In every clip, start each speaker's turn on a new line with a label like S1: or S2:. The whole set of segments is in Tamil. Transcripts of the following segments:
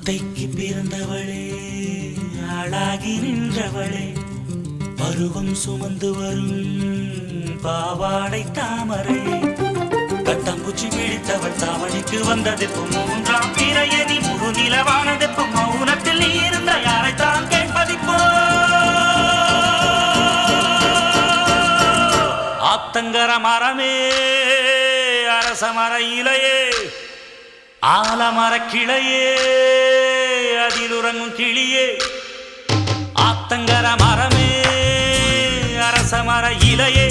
S1: அத்தைக்கு பிறந்தவளே, ஆளாகி நின்றவளே, பருவம் சுமந்து வரும் பாவாடை தாமரை, கட்டம்பூச்சி பிடித்தவள் தாவணிக்கு வந்ததெப்பும் மூன்றாம் பிறையணி முழு நிலவானதெப்பும் மௌனத்தில் நீ இருந்த யாரைத்தான் கேட்பதிப்போ. ஆத்தங்கர மரமே, அரச மர இலையே, ஆலமர கிளையே, அதில் உறங்கும் கிளியே. ஆத்தங்கர மரமே, அரச மர இலையே,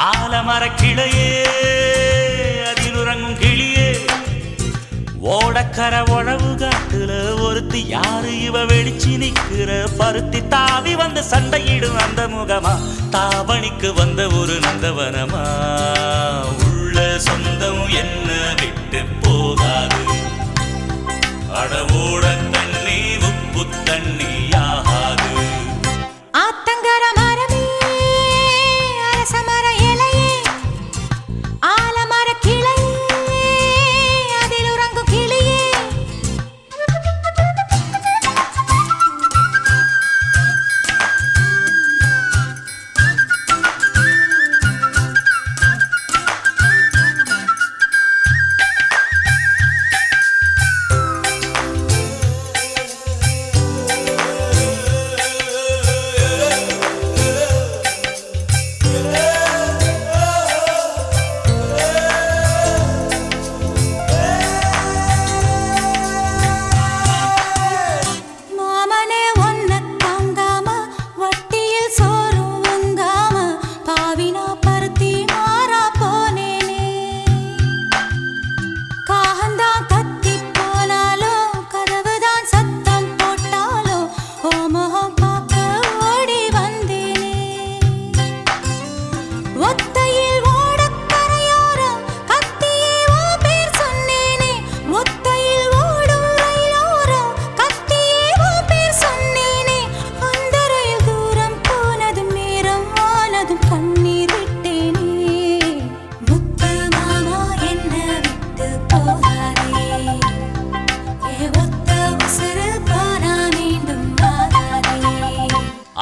S1: ஆலமர கிளையே, அதில் உறங்கும் கிளியே. ஓடக்கர உழவு காட்டுல ஒருத்தி யாரு இவ வெளிச்சி நிக்கிற பருத்தி தாவி வந்து சண்டையிடும் அந்த முகமா, தாவணிக்கு வந்த ஒரு நந்தவனமா. உள்ள சொந்தம் என்ன விட்டு போகாது, அடவோட தண்ணி உப்பு தண்ணி ஆகாது.
S2: ஆத்தங்கர மரமே, அரச மர இலையே, ஆலமர கிளையே, அதில் உறங்கும் கிளியே.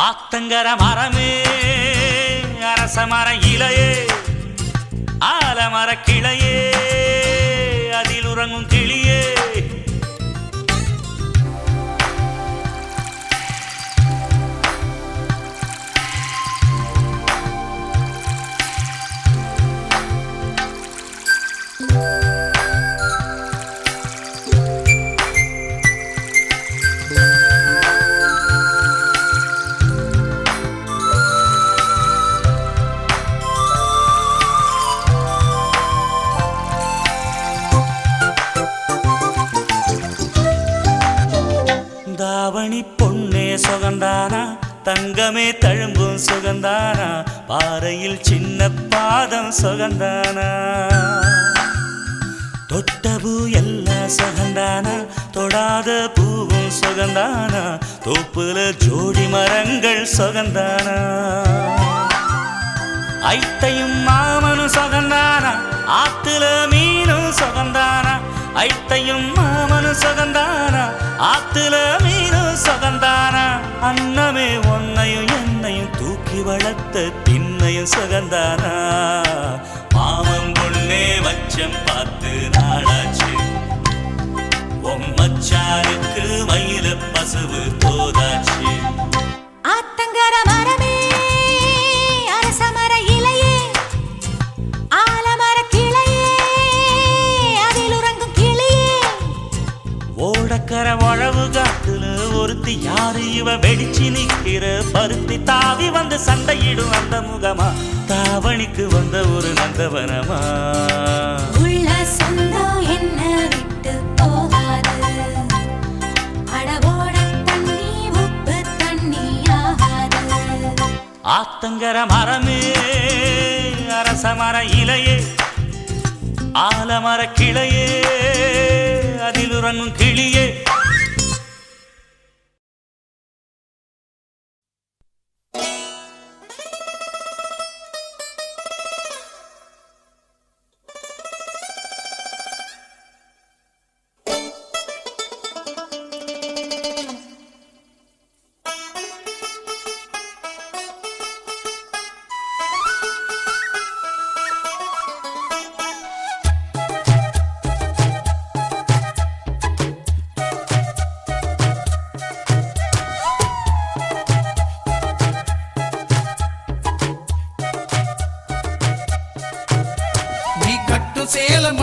S1: ஆத்தங்கர மரமே, அரச மர இலையே, ஆலமர கிளையே, அதில் உறங்கும் கிளியே. தாவணி பொன்னே சுகந்தானா, தங்கமே தழும்பும் சுகந்தானா, பாறையில் சின்ன பாதம் சுகந்தானா. தொட்டபூ எல்லாம் சுகந்தானா, தொடாத பூவும் சுகந்தானா, தோப்புல ஜோடி மரங்கள் சுகந்தானா. ஐத்தையும் மாமனும் சுகந்தானா, ஆத்துல மீனும் சுகந்தானா. ஐத்தையும் மாமனும் சுகந்தானா, ஆத்துல மீனும் சுகந்தானா. அன்னமே ஒன்னையும் என்னையும் தூக்கி வளர்த்த திண்ணையும் சுகந்தானா. மாமன் பொண்ணே மச்சம் பார்த்து நாளாச்சு, மச்சானுக்கு மயில பசுவு போதாச்சு.
S2: ஆத்தங்கர மரமே, அரச மர இலையே, ஆலமர கிளையே, அதில் உறங்கும் கிளியே.
S1: ஓடக்கர உழவு காட்டுல ஒருத்தி யாரு இவ வெடிச்சு நிக்கிற பருத்தி தாவி வந்து சண்டையிடும் அந்த முகமா, தாவணிக்கு வந்த ஒரு நந்தவனமா.
S2: உள்ள சொந்தம் என்ன விட்டு போகாது, அடவோட தண்ணி உப்பு தண்ணி ஆகாது.
S1: ஆத்தங்கர மரமே, அரச மர இலையே, ஆலமர கிளையே, அதில் உறங்கும் கிளியே.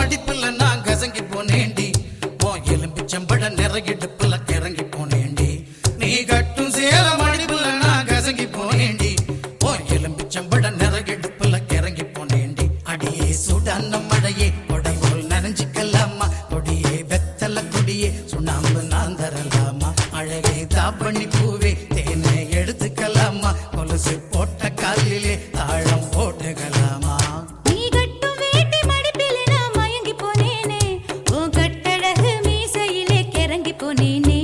S3: மடிப்புல நான் கசங்கி போனேண்டி ஓ எலும்பிச்சம்பட நிறையிடுப்புல கிறங்கி போனேண்டி நீ கட்டும் சேல மடிப்புல நான் கசங்கி போனேண்டி ஓ எலும்பிச்சம்பட நிறையிடுப்புல கிறங்கி போனேண்டி அடியே சுடான மழையே கொடை போல் நனைஞ்சிக்கலாமா கொடியே வெத்தல கொடியே சுண்ணாம்பு நான் தரலாமா அழகே தாப்பண்ணி பூவே தேனை எடுத்துக்கலாமா கொலுசு போட்ட காலிலே தாழம் போட்டுக்கலாமா
S2: நீ கட்டும் வேட்டி மடிப்பிலே நான் மயங்கி போனேனே உன் கட்டழகு மீசையிலே கிறங்கி போனேனே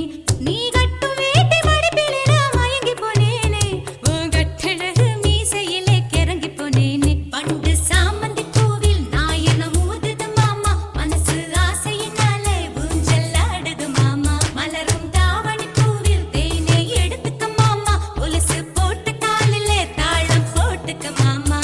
S2: நீ கட்டும் வேட்டி மடிப்பிலே நான் மயங்கி போனேனே உன் கட்டழகு மீசையிலே கிறங்கி போனேனே பண்டு சாமந்தி பூவில் நான் என்ன ஊதுது மாமா மனசு ஆசையினாலே ஊஞ்சல் ஆடுது மாமா மலரும் தாவணி பூவில் தேனை எடுத்துக்க மாமா கொலுசு போட்ட காலிலே தாளம் போட்டுக்க மாமா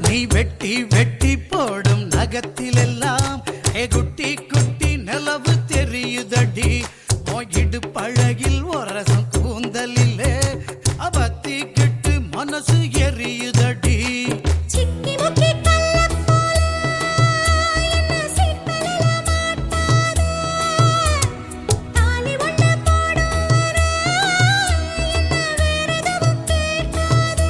S3: நீ வெட்டி வெட்டி போடும் நகத்திலெல்லாம் குட்டி குட்டி நிலவு தெரியுதடி இடு பழகில் ஒரசம் கூந்தலிலே அவத்தி கிட்டு மனசு எரியுதடி
S2: சிக்கி முக்கி கள்ளப் போல என்ன சிப்பலில மாட்டாத தாலி ஒண்ணு போடும் வர என்ன வேற எதுவும் கேட்காத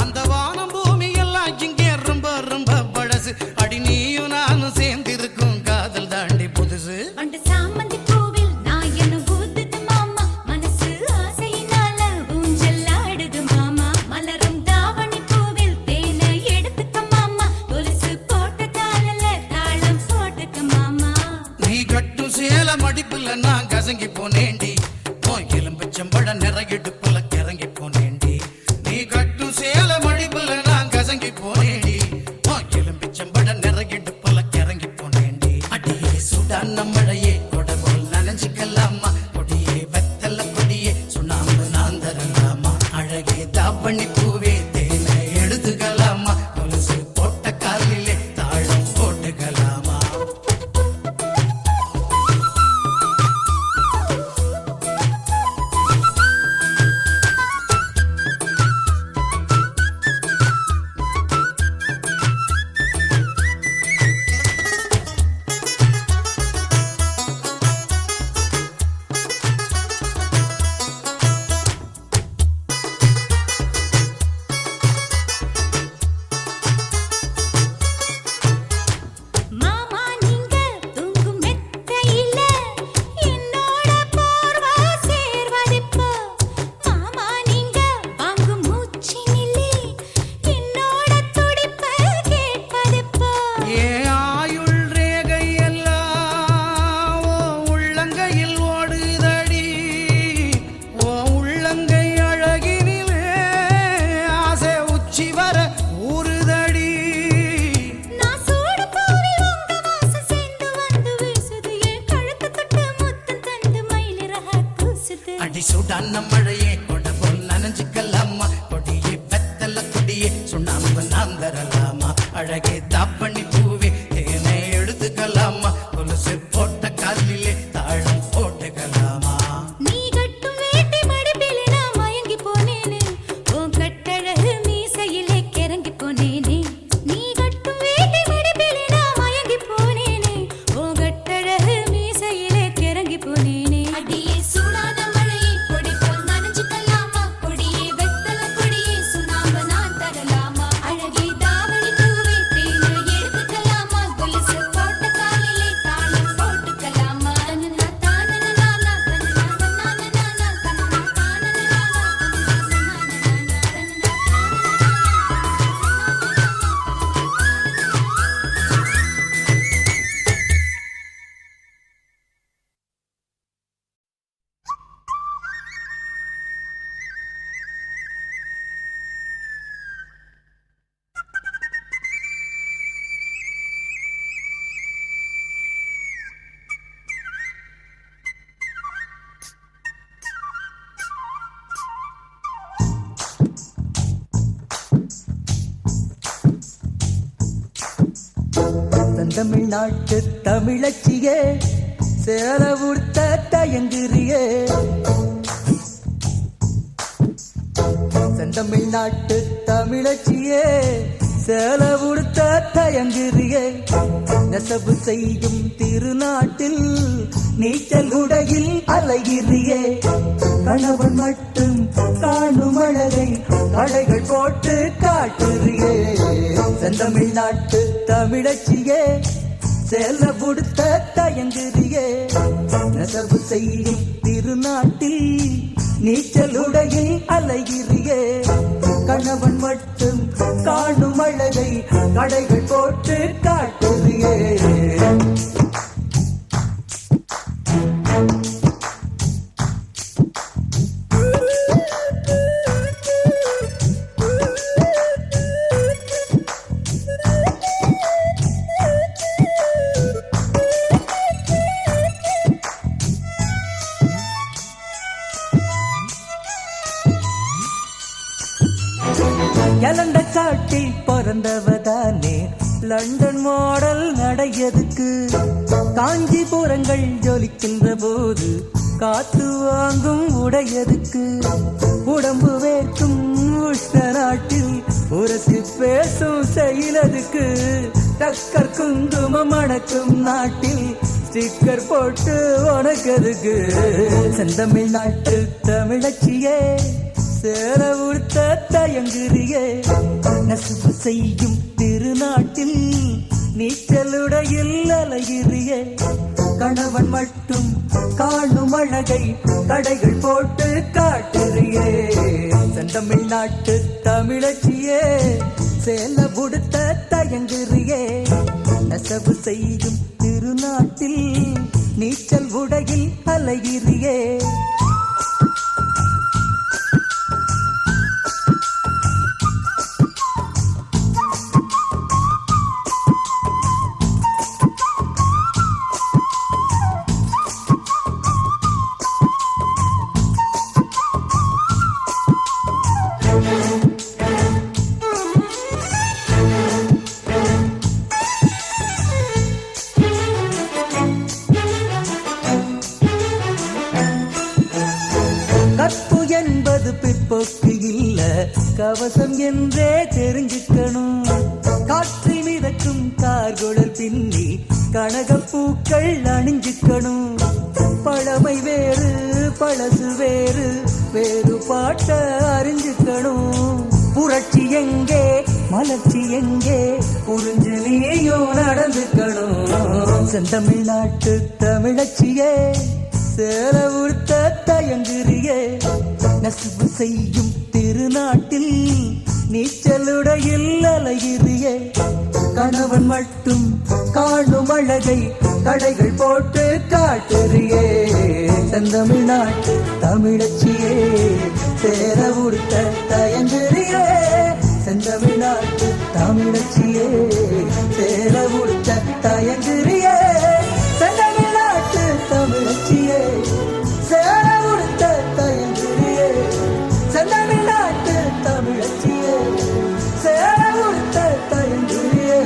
S3: அந்த வானம் பூமி எல்லாம் இங்கே ரொம்ப ரொம்ப பழசு அடி நீயும் நானும் சேர்ந்திருக்கும் காதல் தாண்டி புதுசு
S2: பண்டு சாமந்தி பூவில் நான் என்ன ஊதுது மாமா மனசு ஆசையினால ஊஞ்சல் ஆடுது மாமா மலரும் தாவணி பூவில் தேனை எடுத்துக்க மாமா கொலுசு போட்ட காலில தாளம் போட்டுக்க மாமா
S3: நீ கட்டும் சேல மடிப்புல நான் கசங்கி போனேண்டி ஓ எலும்பச்சம்பழ நிறையிடுப்புல கிறங்கி போனேண்டி நீ கட்டும் சேல மடிப்புல நான் கசங்கி போனேண்டி ஓ எலும்பச்சம்பழ நிறையிடுப்புல கிறங்கி போனேண்டி அடியே சுடான மழையே கொடை போல் நனைஞ்சிக்கலாமா கொடியே வெத்தல கொடியே சுண்ணாம்பு நான் தரலாமா அழகே தாவணி பூவே தேனை எடுத்துக்கலாமா கொலுசு போட்ட காலிலே தாழம் போட்டுக்கலாமா
S2: மாமா நீங்க தூங்கும் மெத்தையில என்னோட போர்வ சேர்வதிப்போ மாமா நீங்க வாங்கும் மூச்சினிலே என்னோட துடிப்பு கேட்பதிப்போ
S3: ஏ ஆயுள் ரேகை எல்லாம் ஓ உள்ளங்கையில் ஓடுதடி ஓ உள்ளங்கை அழகினிலே ஆசை உச்சி வர ஊறுதடி
S2: நான் சூடு பூவில் உங்க வாசம் சேர்ந்து வந்து வீசுது என் கழுத்து தொட்டு முத்தம் தந்து மயிலிறக கூசுது
S3: அடி சுடான மழையே கொடை போல் நனைஞ்சிக்கலாமா கொடியே வெத்தல கொடியே சுண்ணாம்பு நான் தரலாமா அழகே தாப்பண்ணி பூவே தேனை எடுத்துக்கலாமா கொலுசு போட்ட காலிலே தாழம் போட்டுக்கலாமா
S2: நீ கட்டும் வேட்டி மடிப்பிலே நான் மயங்கி போனேனே உன் கட்டழகு மீசையிலே கிறங்கி போனேனே நீ கட்டும் வேட்டி மடிப்பிலே நான் மயங்கி போனேனே உன் கட்டழகு மீசையிலே கிறங்கி போனேனே அடியே சூடான மழையே கொடை போல் நனைஞ்சு
S4: செந்தமிழ்நாட்டு தமிழச்சியே சேல உடுத்த தயங்குறியே செந்தமிழ்நாட்டு தமிழச்சியே சேல உடுத்த தயங்குறியே நெசவு செய்யும் திருநாட்டில் நீச்சல் உடையில் அலைகிறியே கணவன் மட்டும் காணும் அழகை கடைகள் போட்டு காட்டுறியே செந்தமிழ்நாட்டு தமிழச்சியே சேல உடுத்த தயங்குறியே நெசவு செய்யும் திருநாட்டில் நீச்சல் உடையில் அலைகிறியே கணவன் மட்டும் காணும் அழகை கடைகள் போட்டு காட்டுறியே எலண்ட காட்டில் பிறந்தவதானே லண்டன் மாடல் நடையதுக்கு காஞ்சிபுரங்கள் ஜொலிக்கின்ற போது காத்து வாங்கும் உடையதுக்கு உடம்பு வேர்க்கும் உஷ்ண நாட்டில் உரசி பேசும் செயலதுக்கு டக்கர் குங்குமம் அடக்கும் நாட்டில் ஸ்டிக்கர் போட்டு உனக்கதுக்கு செந்தமிழ்நாட்டு தமிழச்சியே சேர உடுத்த தயங்குறியே நெசவு செய்யும் திருநாட்டில் நீச்சலுடையில் அலைகிறியே கணவன் மட்டும் காணும் அழகை கடைகள் போட்டு காட்டுறியே செந்தமிழ்நாட்டு தமிழச்சியே சேல உடுத்த தயங்குறியே நெசவு செய்யும் திருநாட்டில் நீச்சல் உடையில் அலைகிறியே கற்பு என்பது பிற்போக்கு இல்ல கவசம் என்றே தெரிஞ்சுக்கணும் காற்றில் மிதக்கும் கார்குழல் பின்னி கனகப்பூக்கள் அணிஞ்சுக்கணும் பழமை வேறு பழசு வேறு வேறு பாட்ட அறிஞ்சுக்கணும் புரட்சி எங்கே மலர்ச்சி எங்கே புரிஞ்சு நீயும் நடந்துக்கணும் செந்தமிழ்நாட்டு தமிழச்சியே சேல உடுத்த தயங்குறியே நெசவு செய்யும் திருநாட்டில் நீச்சலுடையில் அலைகிறியே கணவன் மட்டும் காணும் அழகை கடைகள் போட்டு காட்டுறியே செந்தமிழ்நாட்டு தமிழச்சியே சேல உடுத்த தயங்குறியே செந்தமிழ்நாட்டு தமிழச்சியே சேல உடுத்த தயங்குறியே செந்தமிழ்நாட்டு தமிழச்சியே சேல உடுத்த தயங்குறியே செந்தமிழ்நாட்டு தமிழச்சியே சேல உடுத்த தயங்குறியே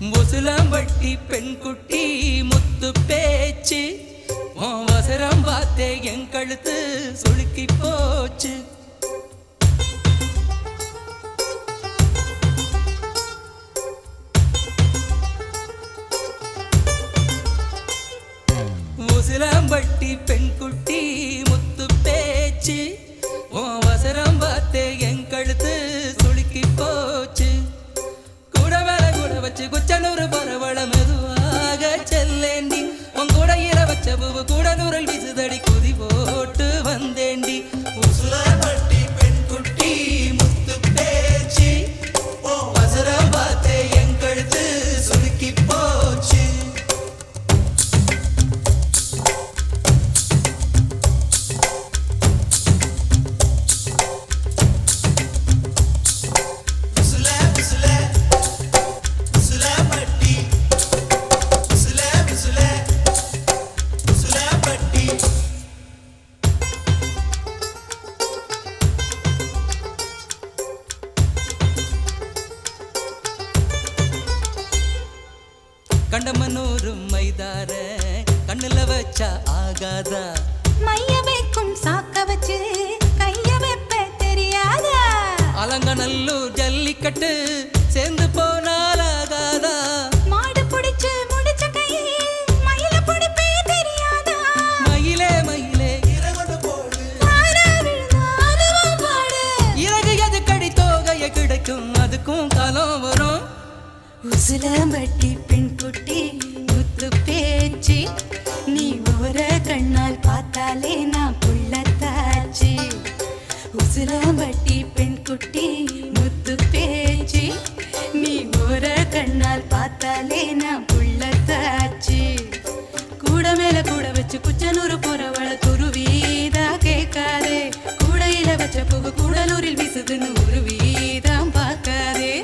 S4: முசுலம்பட்டி பெண்குட்டி முத்து பேச்சு உன் வசரம் பார்த்தே என் கழுத்து சுளுக்கி போச்சு முசுலம்பட்டி பெண்குட்டி முத்து பேச்சு உன் வசரம் பார்த்தே என் கழுத்து சுளுக்கி போச்சு கூட மேல கூட வச்சு குச்ச குச்சனூரல் விசுதடி குதி போட்டு வந்தேண்டி உசுலப்பட்டி பெண் குட்டி முத்து பேச்சு ஓ வசரம் பார்த்தே என் கழுத்து சுருக்கி போச்சு கண்டமனூரும் மைதார கண்ணுல வச்சா ஆகாதா
S2: மைய வைக்கும் சாக்க வச்சு கைய வைப்ப தெரியாதா
S4: அலங்கநல்லூர் ஜல்லிக்கட்டு சேர்ந்து போனால் ஆகாதா
S2: மாடு புடிச்சு முடிச்ச கையில் மயில புடிப்பே தெரியாதா
S4: மயிலே மயிலே
S2: ஆனா விழுந்தா அதுவும் பாடு
S4: இறகு எது கடி தோகைய கிடைக்கும் அதுக்கும் காலம் வரும்
S2: உசிலம்பட்டி பெண் குட்டி முத்து பேச்சு நீ ஓர கண்ணால் பார்த்தாலே நான் புள்ளத்தாச்சு உசிலம்பட்டி பெண் குட்டி முத்து பேச்சு நீ ஓர கண்ணால் பார்த்தாலே நான் புள்ளத்தாச்சு கூட மேல கூட வச்சு குச்சனூர் போறவள துருவீதா கேட்காதே கூடையில வச்ச புகு கூடலூரில் வீசுதுன்னு உருவீதான் பார்க்காதே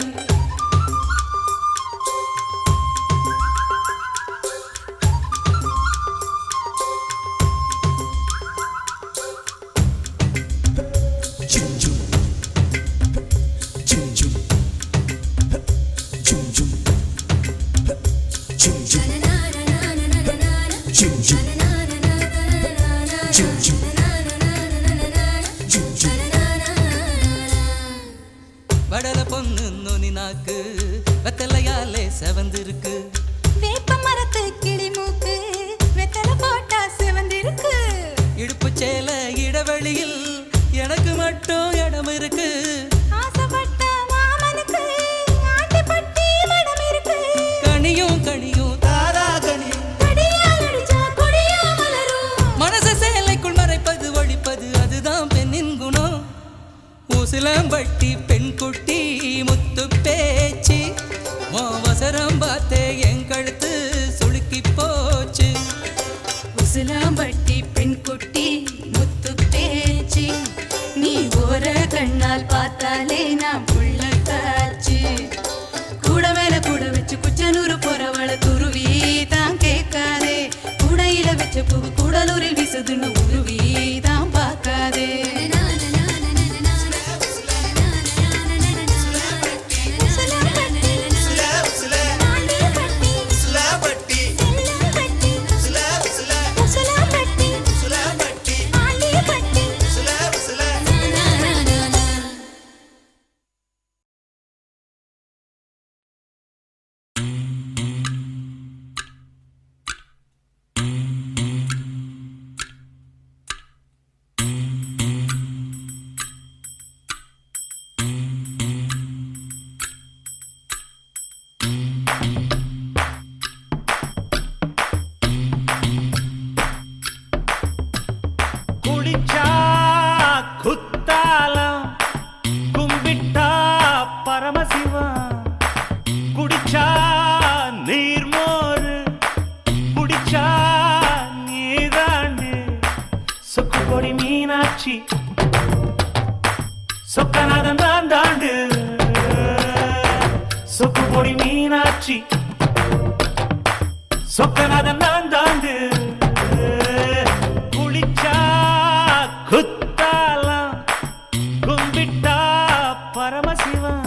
S4: வடல பொண்ணு நோனி நாக்கு வெத்தலையாலே செவந்திருக்கு
S2: வேப்ப மரத்து கிளி மூக்கு வெத்தலை போட்டா சிவந்திருக்கு
S4: இடுப்பு சேல இடைவெளியில் எனக்கு மட்டும் இடம் இருக்கு
S2: ஆசைப்பட்ட மாமனுக்கு ஆட்டிப்பட்டி மடம் இருக்கு
S4: கனியும் கனியும் தாரா கனியும்
S2: கடியால் அடிச்சா கொடியா மலரும்
S4: மனச சேலைக்குள் மறைப்பது ஒழிப்பது அதுதான் பெண்ணின் குணம் உசிலம்பட்டி பெண் குட்டி முத்து பேச்சு வசரம் பார்த்தே என் கழுத்து சுளுக்கி போச்சு
S2: உசிலம்பட்டி பெண் குட்டி முத்து பேச்சு நீ ஓர கண்ணால் பார்த்தாலே நான் புள்ளத்தாச்சு கூட மேல கூட வச்சு குச்சனூர் போறவள துருவி தான் கேட்காதே கூடையில வச்ச புகு கூடலூரில் வீசுதுன்னு உருவி தான் பார்க்காதே
S1: குடிச்சா குத்தாலம் கும்பிட்டா பரமசிவம் குடிச்சா நீர்மோரு குடிச்சா நீதாண்டு சொக்கு கொடி மீனாட்சி சொக்கநாதன் தான் தாண்டு சொக்கு கொடி மீனாட்சி சொக்கநாதன் தான் தாண்டு குளிச்சா குத்தாலம் கும்பிட்டா பரமசிவம்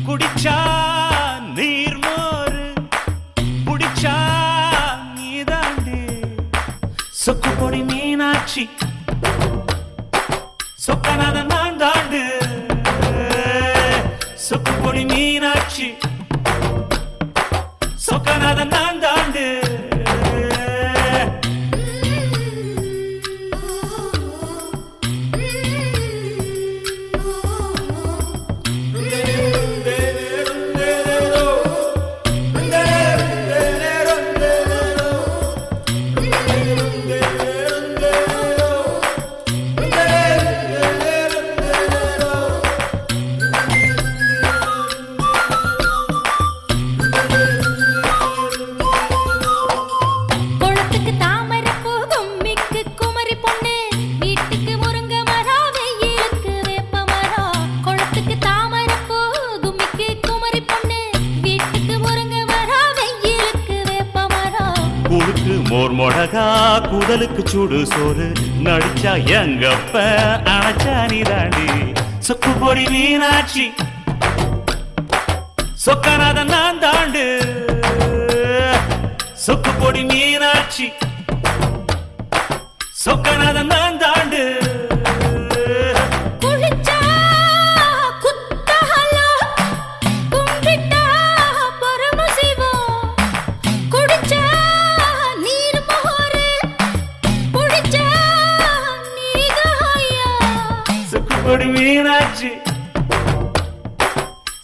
S1: குடிச்சா நீர்மோரு குடிச்சா நீதாண்டு சொக்கு பொடி மீனாட்சி சொக்கநாதன் நான் தாண்டு சொக்கு பொடி மீனாட்சி சொக்கநாதன் நான் தாண்டு கூழுக்கு மோர் மொடகா குடலுக்கு சூடு சோறு நடிச்சா எங்கப்ப அணைச்சா நீ தாண்டி சொக்கு பொடி மீனாட்சி சொக்கநாத நான் தாண்டு சொக்கு பொடி மீனாட்சி சொக்கநாத நான் தாண்டு
S2: குளிச்சா குத்தஹலம் கும்பிட்டா பரமசிவம் குடிச்சா நீர் மோரு குடிச்சா நீதாயா
S1: சொக்கு பொடி மீனாட்சி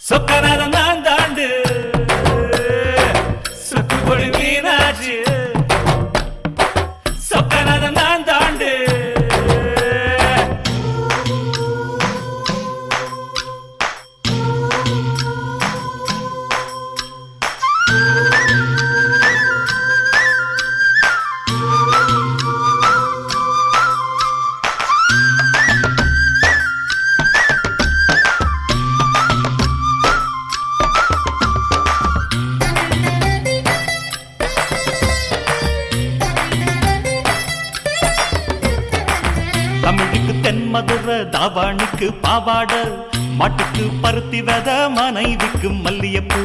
S1: சொக்கநாத நான் தாண்டு சொக்கு பொடி மீனாட்சி சொக்கநாத நான் தாண்டு தமிழுக்கு தென்மதுரை தாவாணிக்கு பாவாட மாட்டுக்கு பருத்தி வித மனைவிக்கு மல்லியப்பூ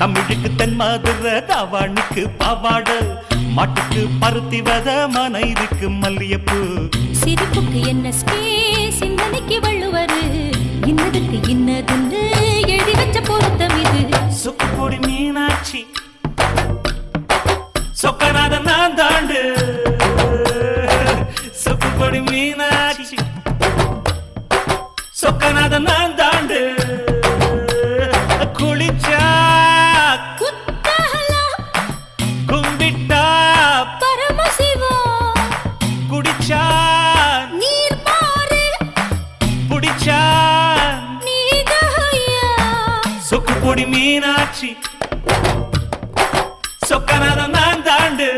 S1: தமிழுக்கு தென்மதுரை தாவாணிக்கு பாவாட மாட்டுக்கு பருத்தி வித மனைவிக்கு மல்லியப்பூ
S2: சிரிப்புக்கு என்ன ஸ்பேஸ் சிந்தனைக்கு வள்ளுவரு இன்னதுக்கு இன்னதுன்னு எழுதி வச்ச பொருத்தம் இது
S1: சொக்கு பொடி மீனாட்சி சொக்கநாத நான் தாண்டு சொக்கு பொடி மீனாட்சி சொக்கநாத நான் தாண்டு குளிச்சா
S2: குத்தஹலம்
S1: கும்பிட்டா
S2: பரமசிவம்
S1: குடிச்சா
S2: நீர் மோரு
S1: புடிச்சா
S2: நீதாயா
S1: சொக்கு பொடி மீனாட்சி சொக்கநாத நான் தாண்டு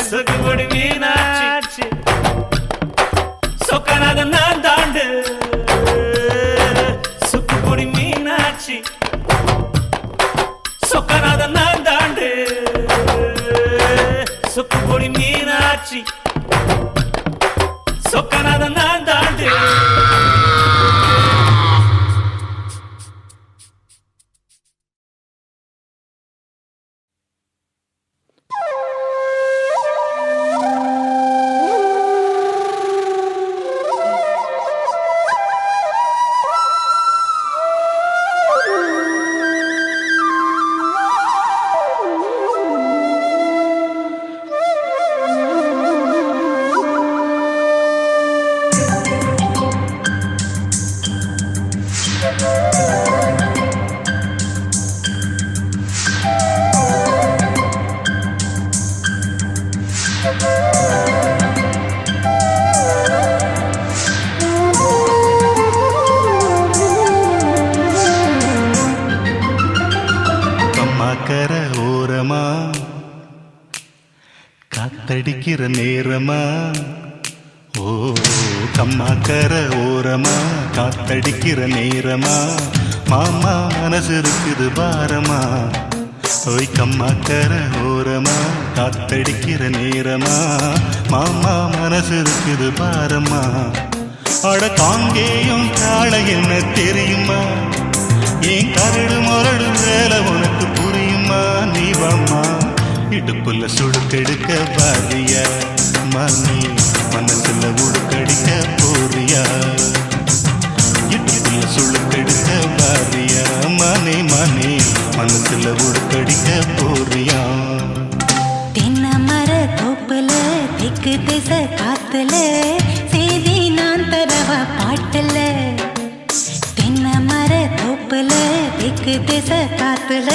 S1: சொக்கு பொடி மீனாட்சி சொக்கநாத நான் தாண்டு சொக்கு பொடி மீனாட்சி சொக்கநாத நான் தாண்டு சொக்கு பொடி மீனாட்சி சொக்கநாத நான் தாண்டு
S5: கம்மாக்கர ஓரமா காத்தடிக்கிற நேரமா ஓ கம்மாக்கர ஓரமா காத்தடிக்கிற நேரமா மாமா மனசு இருக்குது பாரமா ஓய் கம்மாக்கர ஓரமா காத்தடிக்கிற நேரமா மாமா மனசு இருக்குது பாரமா அட காங்கேயும் காளை என்ன தெரியுமா ஏன் கரடு முரடு வேலை உனக்கு புரியுமா நீ வாம்மா இடுப்புல சுடுக்கெடுக்க பாரியா மணி மனசுல உடுக்கடிக்க போறியா இடுப்புல சுடுக்கெடுக்க பாரியா மணி மணி மனசுல உடுக்கடிக்க போறியா
S2: தென்னை மர தோப்புல தெற்கு திசை காத்துல செய்தி நான் தரவ பாட்டுல தென்னை மர தோப்புல தெற்கு திசை காத்துல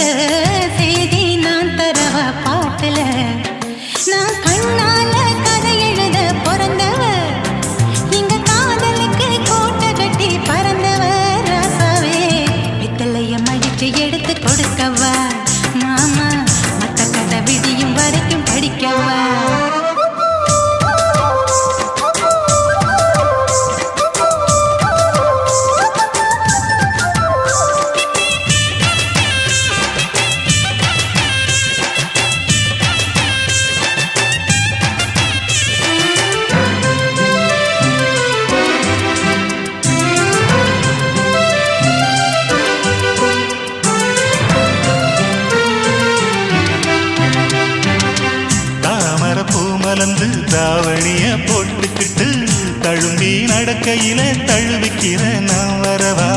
S2: செய்தி நான் தரவ பாட்டுல நான் கண்ணால கதை எழுத பிறந்தவ இங்க காதலுக்கு கோட்டை கட்டி பறந்தவ ராசாவே பித்தளைய மடிச்சு எடுத்து கொடுக்கவா மாமா மத்த கதை விடியும் வரைக்கும் படிக்கவா
S5: மலர்ந்து தாவணிய போட்டுக்கிட்டு தழும்பி நடக்கையில தழுவிக்கிற நான் வரவா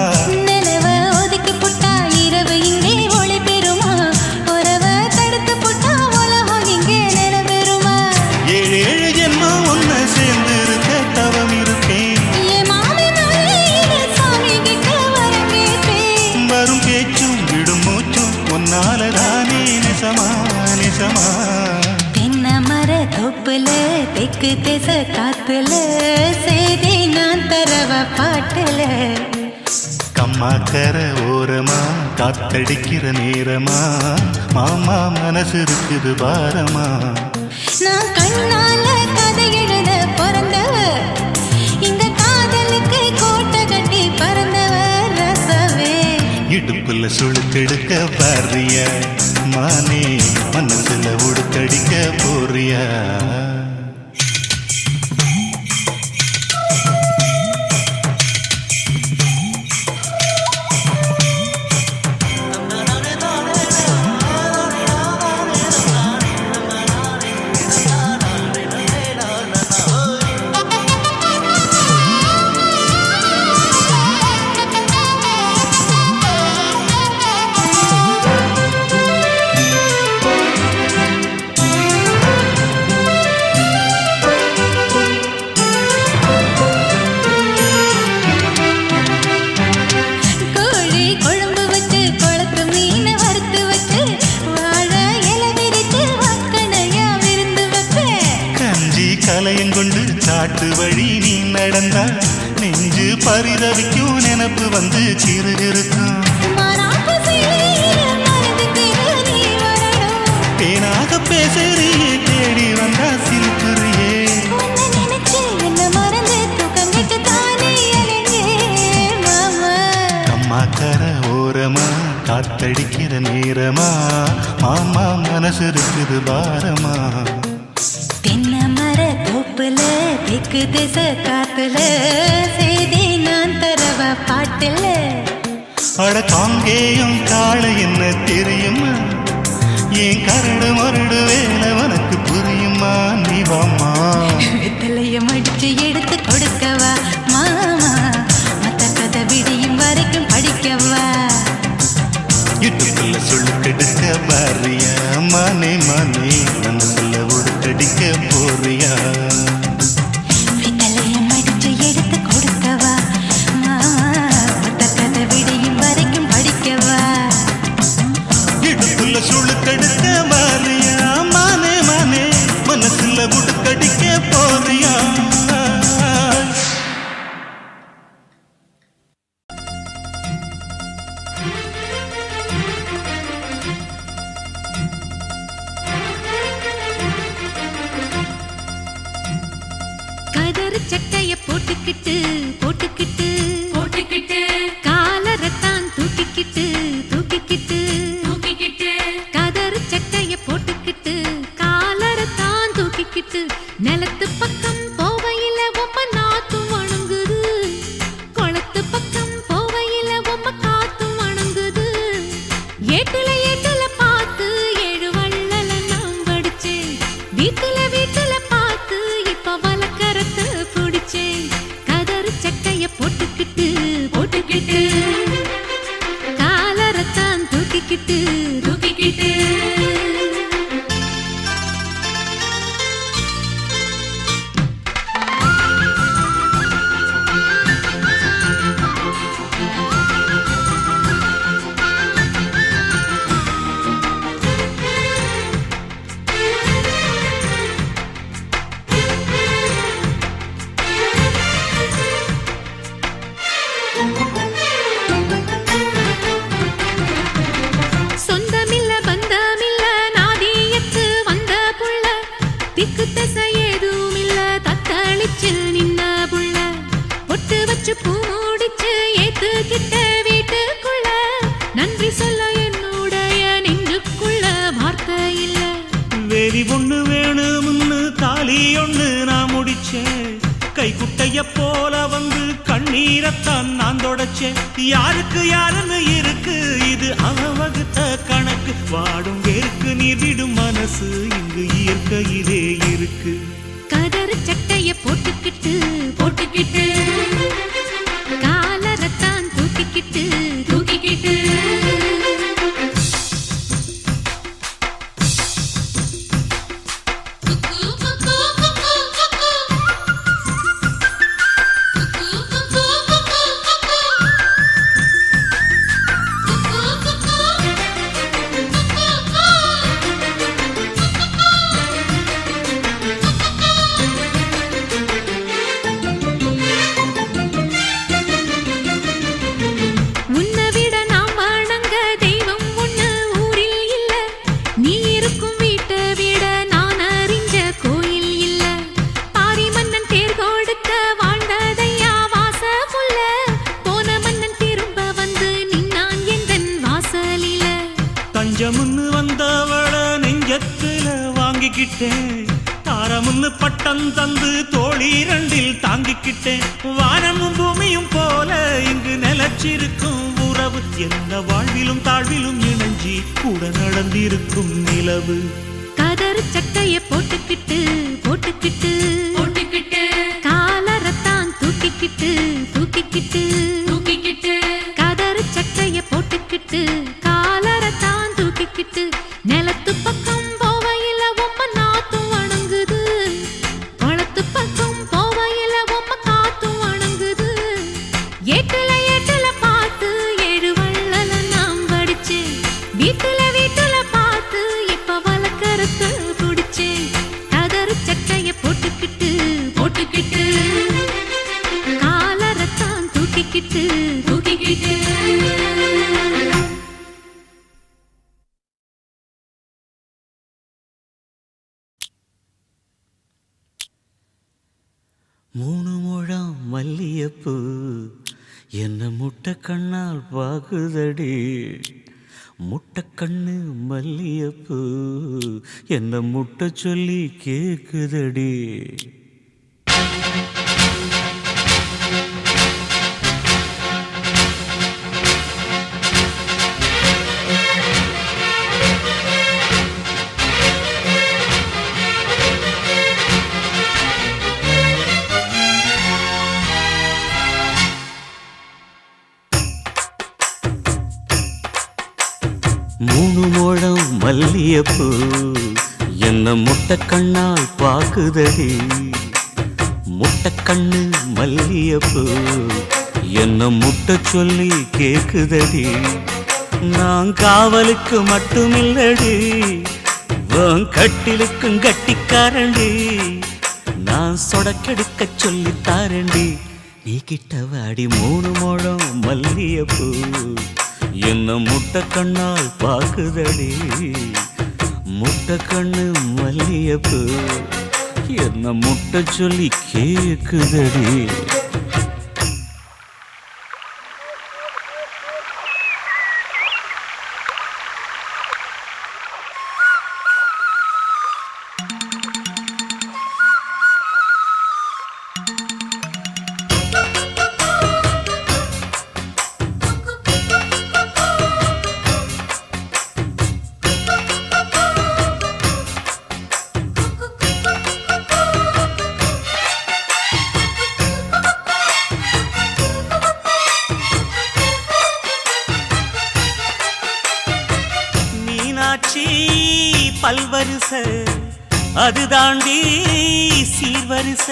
S2: நிலவ ஒதுக்கி புட்டா இரவு இங்கே ஒளி பெறுமா உறவ தடுத்து புட்டா உலகம் இங்கே நிலவெறுமா
S5: ஏழு ஏழு ஜென்மம் ஒன்ன சேர்ந்து இருக்க தவம் இருப்பேன்
S2: என் மாமி நாளே சாமி கிட்ட வரம் கேட்பேன்
S5: வரும் பேச்சும் விடும் மூச்சும் உன்னாலதானே நிசமா நிசமா
S2: தென்னை மர தொப்புல தெக்கு திசை காத்துல செய்தி நான் தரவ பாட்டுல
S5: கம்மாக்கர ஓரமா காத்தடிக்கிற நேரமா மாமா மனசு இருக்குது பாரமா
S2: நான் கண்ணால கதை எழுத பிறந்தவ இங்க காதலுக்கு கோட்டை கட்டி பறந்தவ ரசவே
S5: இடுப்புல சுழுக்கெடுக்க பாரியா மானே மனசுல உடுக்கடிக்க போறியா
S2: கோழி குழம்பு வச்சு குளத்து மீனை வறுத்து வச்சு வாழை இலை விரிச்சு வக்கணையா விருந்து வைப்பேன்
S5: கஞ்சி கலையங்கொண்டு காட்டு வழி நீ நடந்தா நெஞ்சு பரிதவிக்கும் நினப்பு வந்து சிறுகிருக்கும்
S2: மாறாப்பு செய்ய மனதுக்கு நீ வரணும்
S5: தேனாக பேசுறியே தேடி வந்தா சிரிப்புறியே
S2: உன்னை நினைச்சு என்ன மறந்து தூக்கம் கெட்டு தானே அலைஞ்சேன் மாமா
S5: அம்மாக்கர ஓரமா காத்தடிக்கிற நேரமா மாமா மனசு இருக்குது பாரமா
S2: தென்னை மர தோப்புல தெக்கு திசை காத்துல செய்தி நான் தரவ பாட்டுல
S5: அட காங்கேயம் காளை என்ன தெரியுமா ஏன் கரடு மருடு வேலை உனக்கு புரியுமா நீ வாமா
S2: வெத்தலைய மடிச்சு எடுத்து கொடுக்கவா மாமா மத்த கதை விடியும் வரைக்கும் படிக்கவா
S5: இடுப்புல சுழுக்கெடுக்க பாரியா மானே மானே மனசுல உடுக்கடிக்க போறியா
S2: வெத்தலைய மடிச்சு எடுத்து கொடுக்கவா மாமா மத்த கதை விடியும் வரைக்கும் படிக்கவா
S5: இடுப்புல சுழுக்கெடுக்க பாரியா மானே மானே மனசுல உடுக்கடிக்க போறியா
S2: கதறு சட்டைய போட்டுக்கிட்டு போட்டுக்கிட்டு போட்டுக்கிட்டு காலரத்தான் தூக்கிக்கிட்டு தூக்கிக்கிட்டு தூக்கிக்கிட்டு கதறு சட்டைய போட்டுக்கிட்டு காலரத்தான் தூக்கிக்கிட்டு நிலத்து பக்கம் போவையில ஒம்ம நாத்தும் வணங்குது குளத்து பக்கம் போவையில ஒம்ம காத்தும் வணங்குது ஏட்டுல ஏட்டுல பார்த்து ஏழு வள்ளல நான் படிச்சேன் வீட்டுல வீட்டுல பார்த்து இப்ப வழக்கரத்து பிடிச்சேன் கதறு சட்டைய போட்டுக்கிட்டு போட்டுக்கிட்டு காலரத்தான் தூக்கிக்கிட்டு தூக்கிக்கிட்டு சொந்தமில்ல பந்தமில்ல நாதியத்து வந்த புள்ள திக்கு திசை ஏதும் இல்ல தத்தளிச்சு நின்ன புள்ள பொட்டு வச்சு பூ முடிச்சு ஏத்துக்கிட்ட வீட்டுக்குள்ள நன்றி சொல்ல என்னுடைய நெஞ்சுக்குள்ள வார்த்தை இல்ல
S1: வேலி ஒண்ணு வேணும்னு தாலி ஒண்ணு நான் முடிச்சேன் கைக்குட்டைய போல வந்து
S5: கண்ணீரத்தான் நான் தொடச்சேன். யாருக்கு யாருன்னு இருக்கு இது அவன் வகுத்த கணக்கு. வாடும் வேருக்கு நீர் விடும் மனசு இங்கு இயற்கையிலே இருக்கு.
S2: கதறு சட்டைய போட்டுக்கிட்டு போட்டுக்கிட்டு காலரத்தான் தூக்கிக்கிட்டு தூக்கிக்கிட்டு
S5: தஞ்சமுன்னு வந்தவள நெஞ்சத்துல வாங்கிக்கிட்டேன். தாரமுன்னு பட்டம் தந்து தோழி இரண்டில் தாங்கிக்கிட்டேன். வானமும் பூமியும் போல இங்கு நிலச்சிருக்கும் உறவு. எந்த வாழ்விலும் தாழ்விலும் இணைஞ்சி கூட நடந்திருக்கும் நிலவு.
S2: கதறு சட்டைய போட்டுக்கிட்டு போட்டுக்கிட்டு போட்டுக்கிட்டு காலரத்தான் தூக்கிக்கிட்டு தூக்கிக்கிட்டு தூக்கிக்கிட்டு கதறு சட்டைய போட்டுக்கிட்டு காலரத்தான் தூக்கிக்கிட்டு நிலத்து பக்கம் போவையில உம்ம நாத்தும் வணங்குது. குளத்து பக்கம் போவையில உம்ம காத்தும் வணங்குது. ஏட்டுல ஏட்டுல பார்த்து ஏழு வள்ளல நாம் படிச்சு வீட்டுல வீட்டுல பார்த்து இப்ப வளர்க்கறத்து குடிச்சு. கதறு சட்டைய போட்டுக்கிட்டு போட்டுக்கிட்டு காலரத்தான் தூக்கிக்கிட்டு தூக்கிக்கிட்டு
S5: மூணு முழம் மல்லியப்பூ என்ன முட்டை கண்ணால் பாகுதடி. முட்டை கண்ணு மல்லியப்பூ என்ன முட்டை சொல்லி கேக்குதடி. மூணு முழம் மல்லியப்பூ என்ன முட்டை கண்ணால் பாக்குதடி. முட்டை கண்ணு மல்லியப்பூ என்ன முட்டை சொல்லி கேக்குதடி. நான் காவலுக்கு மட்டுமில்லடி உன் கட்டிலுக்கும் கட்டிக்காரண்டி. நான் சொடக்கெடுக்க சொல்லித்தாரண்டி. நீ கிட்ட வாடி மூணு முழம் மல்லியப்பூ என்ன முட்டை கண்ணால் பாக்குதடி. முட்டை கண்ணு மல்லியப்பூ என்ன முட்டை சொல்லி கேக்குதடி. பல்வரிச அது தாண்டி சீர்வரிச.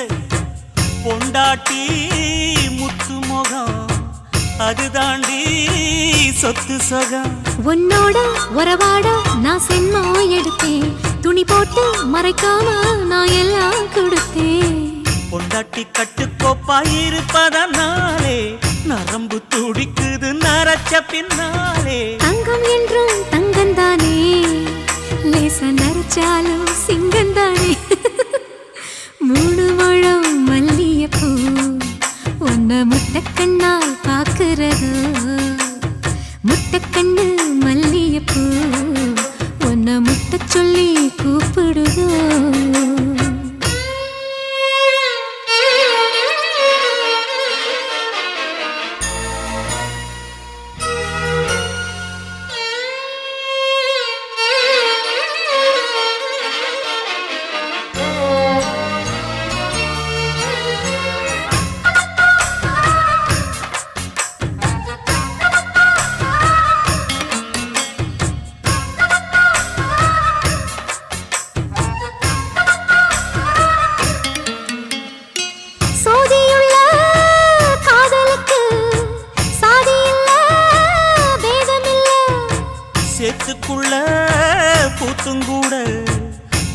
S5: பொண்டாட்டி முத்து முகம் அது தாண்டி சொத்து சொகம்.
S2: உன்னோட உறவாட நான் சென்மா எடுத்தேன். துணி போட்டு மறைக்காம நான் எல்லாம் கொடுத்தேன்.
S5: பொண்டாட்டி கட்டுக்கோப்பாயிருப்பதனாலே நரம்பு துடிக்குது நரச்ச பின்னாலே.
S2: தங்கம் என்றும் தங்கந்தானே லேச நரைச்சாலும் சிங்கந்தானே. மூணு முழம் மல்லியப்பூ உன்ன முட்டை கண்ணால் பாக்குறது. முட்டை கண்ணு மல்லியப்பூ உன்ன முட்டை சொல்லி கூப்பிடுதோ.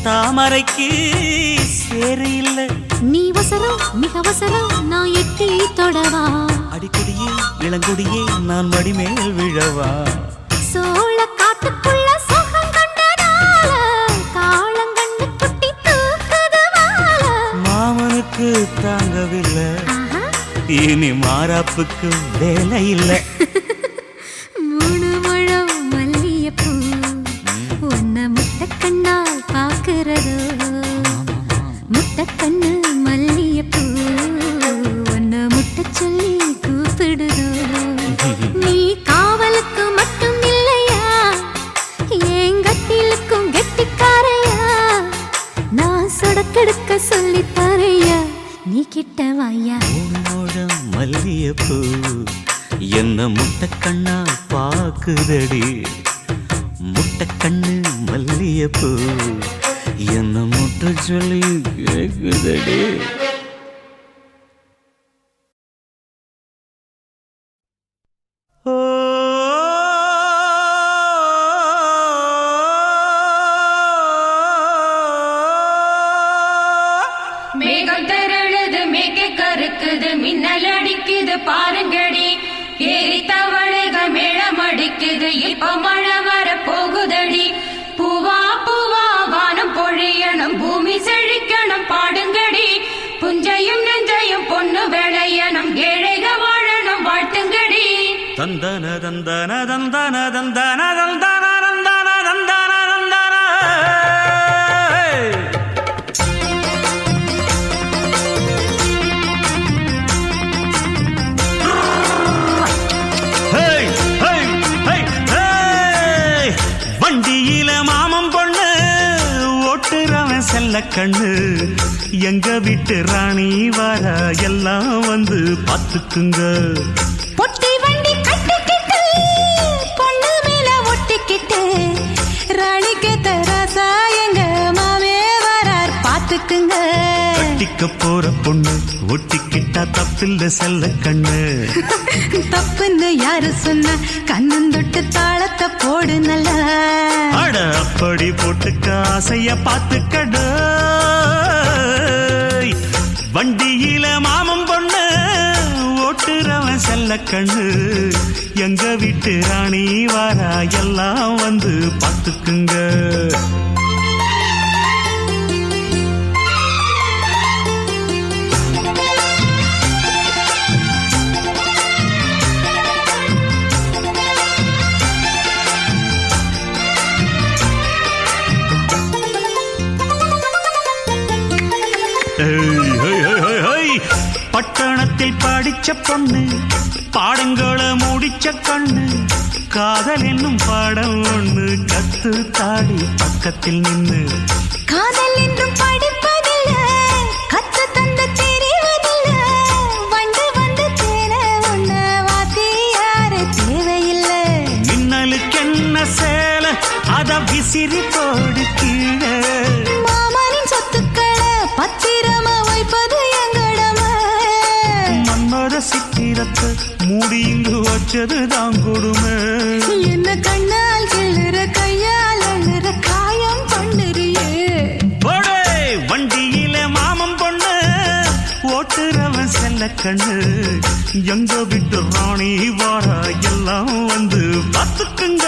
S1: தாமரைக்கு சேரு இல்ல.
S2: நீ வசரம் மிக வசரம் நான் எட்டி தொடவா.
S1: அடிக்கடியே இளங்குடியே நான் மடிமேல் விழவா.
S2: சோழ காட்டுக்குள்ள சுகம் கண்டதால காளங்கண்ணு குட்டி தூக்குதுவால.
S1: மாமனுக்கு தாங்கவில்லை, இனி மாறாப்புக்கு வேலை இல்லை.
S2: மூணு முழம் மல்லியப்பூ உன்னை முட்டைக்கண்ணால் பாக்குறதோ. முட்டைக்கண்ணு மல்லியப்பூ உன்னை முட்டை சொல்லி கூப்பிடுதோ. நீ காவலுக்கு மட்டும் இல்லையா, என் கட்டிலுக்கும் கெட்டிக்காரையா. நான் சொடக்கெடுக்க சொல்லி தரையா, நீ கிட்ட வாயா.
S1: மூணு மல்லியப்பூ என்ன முட்டைக்கண்ணா பாக்குதடி. முட்டைக்கண்ணு மல்லியப்பூ என்ன முட்டை சொல்லி கேக்குதடி.
S6: மேகம் திரழுது மேற்கே கருக்குது மின்னல் அடிக்குது பாருங்கடி. ஏறி தவளைக மேளம் அடிக்குது இப்ப மழை வர போகுதடி. பூவா பூவா வானம் பொழியணும் பூமி செழிக்கணும் பாடுங்கடி. புஞ்சையும் நெஞ்சையும் பொண்ணு விளையணும் ஏழைக வாழணும் வாழ்த்துங்கடி.
S1: தந்தன தந்தன தந்தன தந்தன தந்தன தந்தன தந்தன தந்தன. வண்டியில மாமம் பொண்ணு ஓட்டுறவன் செல்ல கண்ணு. எங்க வீட்டு ராணி வர எல்லாம் வந்து பாத்துக்குங்க.
S2: பொட்டி வண்டி கட்டிக்கிட்டு பொண்ணு மேல ஒட்டிக்கிட்டு ராணிக்கு தராசா எங்க மாமே வரார் பாத்துக்குங்க.
S1: கட்டிக்க போற பொண்ணு ஒட்டிக்கிட்டா தப்பில்ல செல்ல கண்ணு.
S2: தப்புன்னு யாரு சொன்ன கண்ணந்தொட்டு தாளத்தை போடு நல்லா.
S1: அட அப்படி போட்டுக்க ஆசைய பாத்துக்கடு. வண்டியில மாமம் பொண்ணு ஓட்டுறவன் செல்ல கண்ணு. எங்க வீட்டு ராணி வாரா எல்லாம் வந்து பாத்துக்குங்க. பட்டணத்தில் படிச்ச பொண்ணு பாடங்களை முடிச்ச கண்ணு. காதல் என்னும் பாடம் ஒண்ணு கத்து தாடி பக்கத்தில் நின்னு.
S2: காதல் என்றும் படிப்பதில்ல கத்து தந்து தெரிவதில்ல. வண்டு வந்து தேன உன்ன வாத்தி யாரு தேவையில்லை.
S1: மின்னலுக்கு என்ன சேல அத விசிறி போடு கீழே.
S2: மாமனின் சொத்துக்களை பத்திரமா வைப்பது எங்கடமை.
S1: மன்மத சித்திரத்தை மூடி இங்கு வச்சதுதான் கொடுமை.
S2: என்ன கண்ணால் கிள்ளுற கையால் அழுற காயம் பண்ணுறியே.
S1: போடே வண்டியில மாமம் பொண்ணு ஓட்டுறவன் செல்ல கண்ணு. எங்க விட்டு ராணி வாரா எல்லாம் வந்து பாத்துக்குங்க.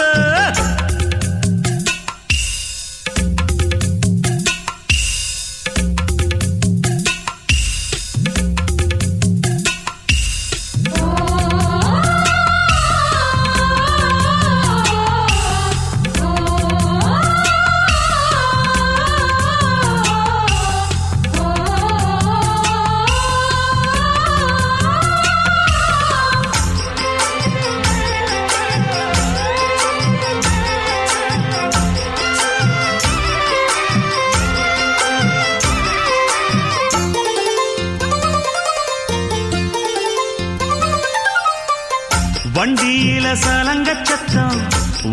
S1: வண்டியில சலங்க சத்தம்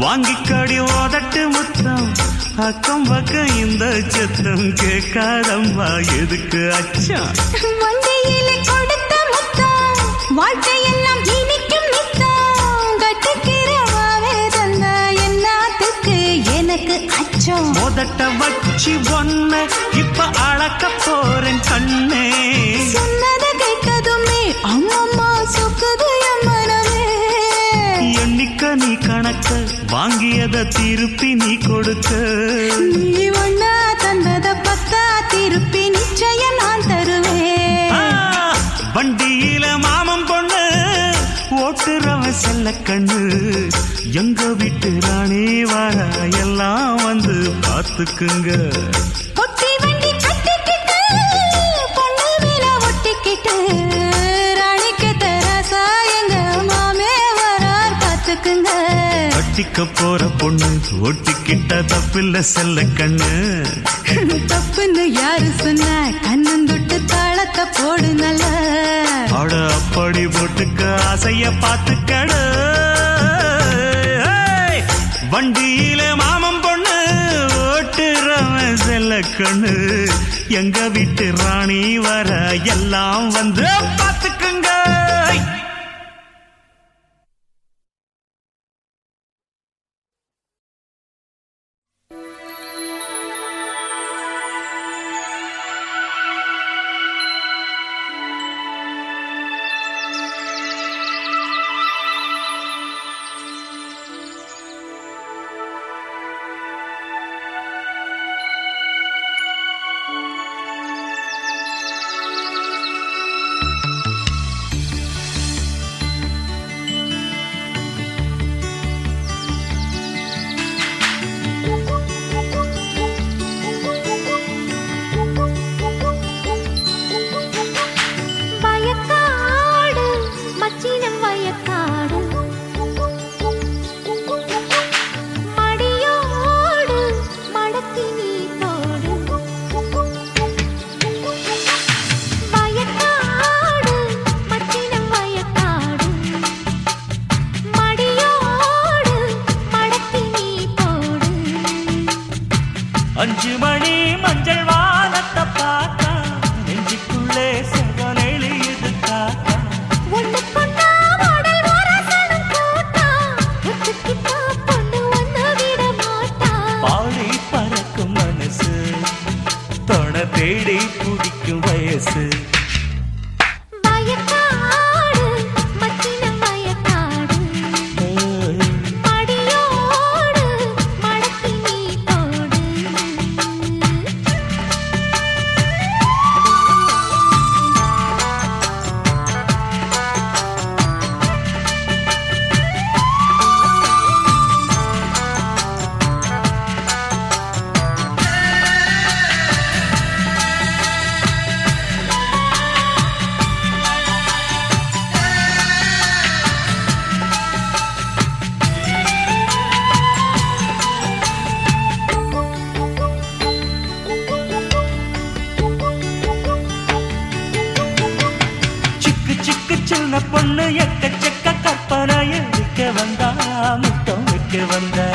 S1: வாங்கிக்கடி ஓதட்டு முத்தம். அக்கம் பக்கம் இந்த சத்தம் கேட்காதம்மா எதுக்கு அச்சம்.
S2: வண்டியிலே கொடுத்த முத்தம் வாழ்க்கையெல்லாம் இனிக்கும் நித்தம். கட்டுக்கிறவாவே தந்த எல்லாத்துக்கு எனக்கு அச்சம். மிச்சம்
S5: முதட்ட வச்சு ஒன்ன இப்ப அளக்க போறேன் கண்ணே.
S2: சொன்னத கேட்டதுமே அம்மம்மா சொக்குது என் மனமே.
S5: எண்ணிக்க நீ கணக்க வாங்கியத திருப்பி நீ கொடுக்க.
S2: நீ ஒன்னா தந்தத பத்தா திருப்பி நிச்சயம் நான் தருவேன்.
S5: வண்டியில மாமன் பொண்ணு ஓட்டுறவன் செல்ல கண்ணு. எங்க வீட்டு ராணி வர எல்லாம் வந்து பார்த்துக்குங்க.
S2: பொட்டி வண்டி கட்டிக்கிட்டு பொண்ணு மேல ஒட்டிக்கிட்டு ராணிக்கு தராசா எங்க மாமே வரார் பார்த்துக்குங்க.
S5: கட்டிக்க போற பொண்ணு ஒட்டிக்கிட்ட தப்பில்ல செல்ல கண்ணு.
S2: தப்புன்னு யாரு சொன்ன கண்ணந்தொட்டு தாளத்தை போடு நல்ல.
S5: அட அப்படி போட்டுக்க ஆசைய பார்த்துக்கட. வண்டியில மாமன் பொண்ணு ஓட்டுறவன் செல்ல கண்ணு. எங்க வீட்டு ராணி வர எல்லாம் வந்து பார்த்துக்குங்க. தேடி பிடிக்கும் வயசு. சின்ன பொண்ணு எக்கச்சக்க கற்பனைய விற்க வந்தா முத்தம் வைக்க வந்தா.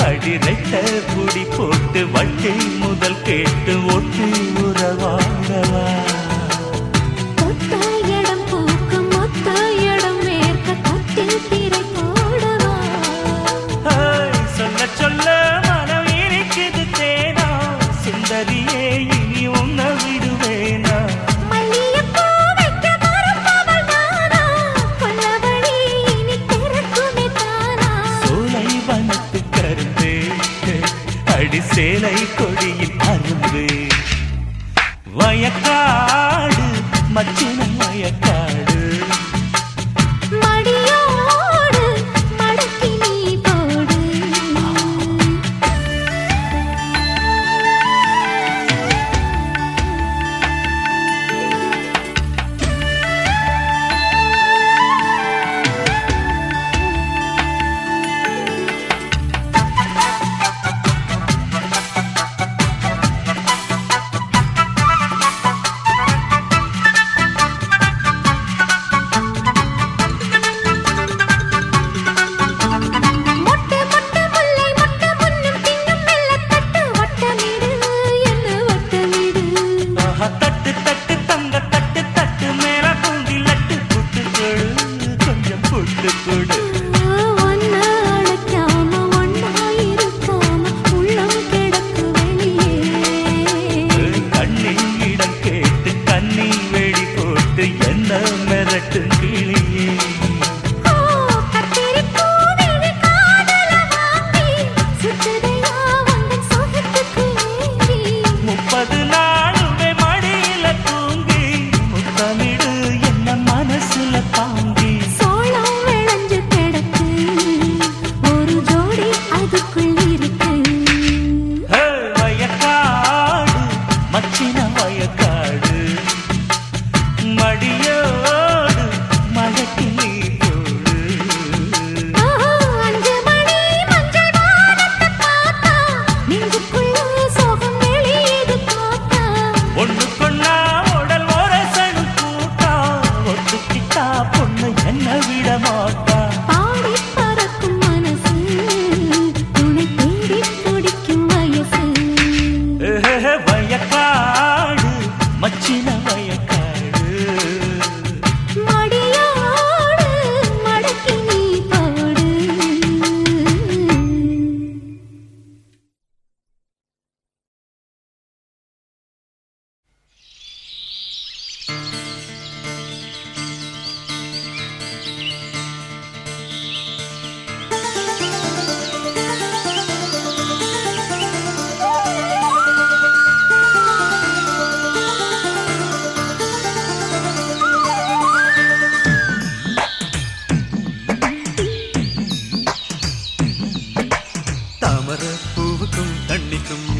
S5: அடிரைட்ட புடி போட்டு வட்டி முதல் கேட்டு ஒட்டி உறவாடவா. சொல்ல சொல்ல மனம் இருக்குது தேனா. சுந்தரியே இனி உன்னை விடுவேனா. சோலை வனத்து கரும்பு அடி சேலை கொடியில் அரும்பு. வயக்காடு மச்சின வயக்காடு.
S1: விட்டு கொடு
S2: ஒன்ன அழைக்காம ஒன்னா இருக்காம உள்ளம் கிடக்கு வெளியே
S1: கண்ணின் இடம் கேட்டு கண்ணி வெடி போட்டு என்ன மிரட்டு கிளியே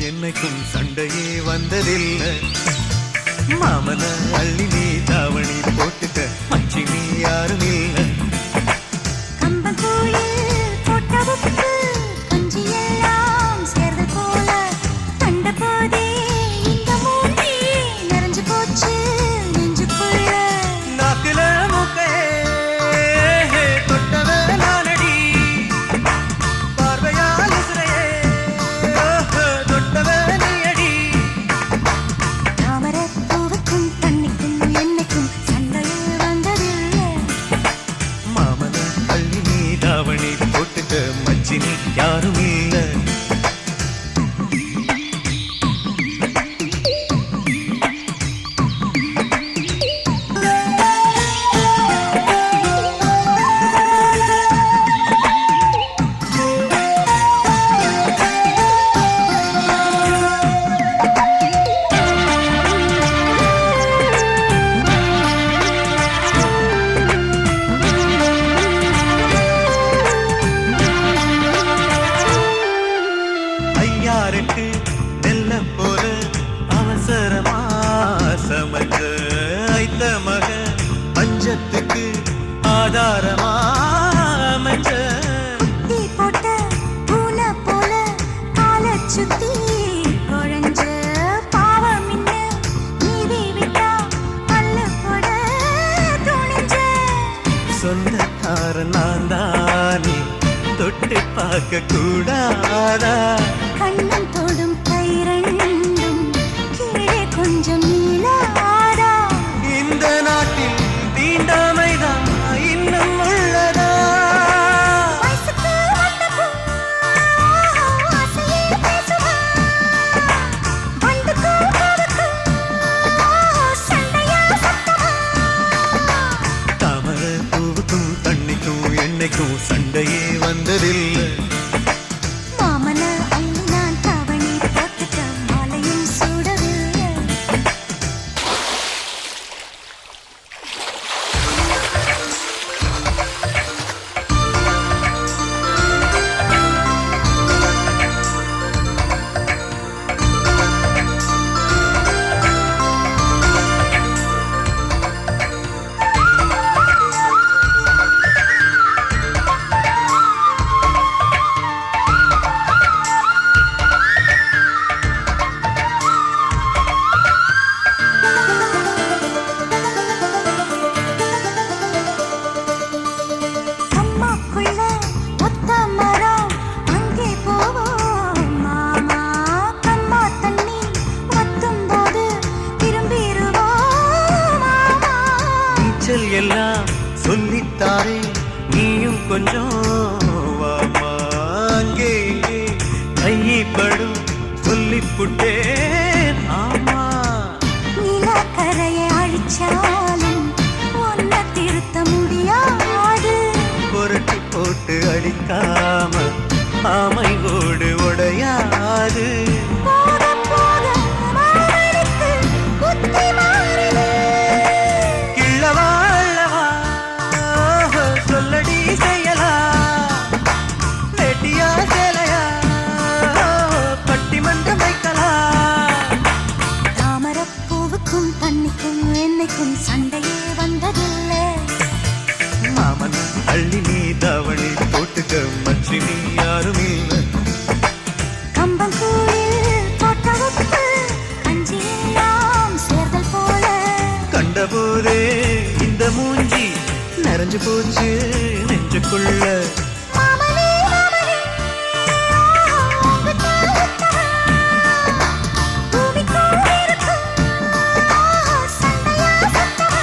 S7: என்னைக்கும் சண்டையே வந்ததில்லை மாமன அள்ளி நீ தாவணி போட்டுக்க மச்சி நீ யாரும் இல்லை யாரும் இல்லை சொந்தக்கார நான் தானே தொட்டு பார்க்க கூடாதா
S2: கண்ணம் தொடும் கை ரெண்டும் கீழே கொஞ்சம் நீளாதா
S7: இந்த நாட்டில் தீண்டாமைதான் இன்னும் உள்ளதா என்னைக்கும் சண்டையே வந்ததில்லை
S2: மாமன அள்ளி நான் தாவணி போட்டுக்க மாலையும் சூடவில்லை
S7: கொஞ்சம் வாமாங்கே கைப்படும் சொல்லிப்புட்டேன் ஆமா
S2: நிலக்கரையை அழிச்சாலும் ஒன்ன திருத்த முடியாது
S7: புரட்டி போட்டு அடிக்காம ஆமை ஓடு உடையாது
S2: போக போக மாமனுக்கு புத்தி மாறுது
S7: கிள்ளவா அள்ளவா சொல்லடி செய்யலா வேட்டியா சேலையா பட்டிமன்றம் வைக்கலாம்
S2: தாமரப்பூவுக்கும் தண்ணிக்கும் என்னைக்கும் சண்டையே வந்ததில்லை
S7: மாமன் அள்ளி நீ தாவணி போட்டுக்க மச்சி நீ யாரும் இல்லை
S2: கம்பங்கூழில் போட்ட உப்பு கஞ்சியெல்லாம் சேர்தல் போல
S7: கண்டபோதே இந்த மூஞ்சி நிறைஞ்சு போச்சு நெஞ்சுக்குள்ள
S2: மாமனே மாமனே உங்க தாயத்தா பூமிக்குள் இருக்கும் சண்டையா சத்தமா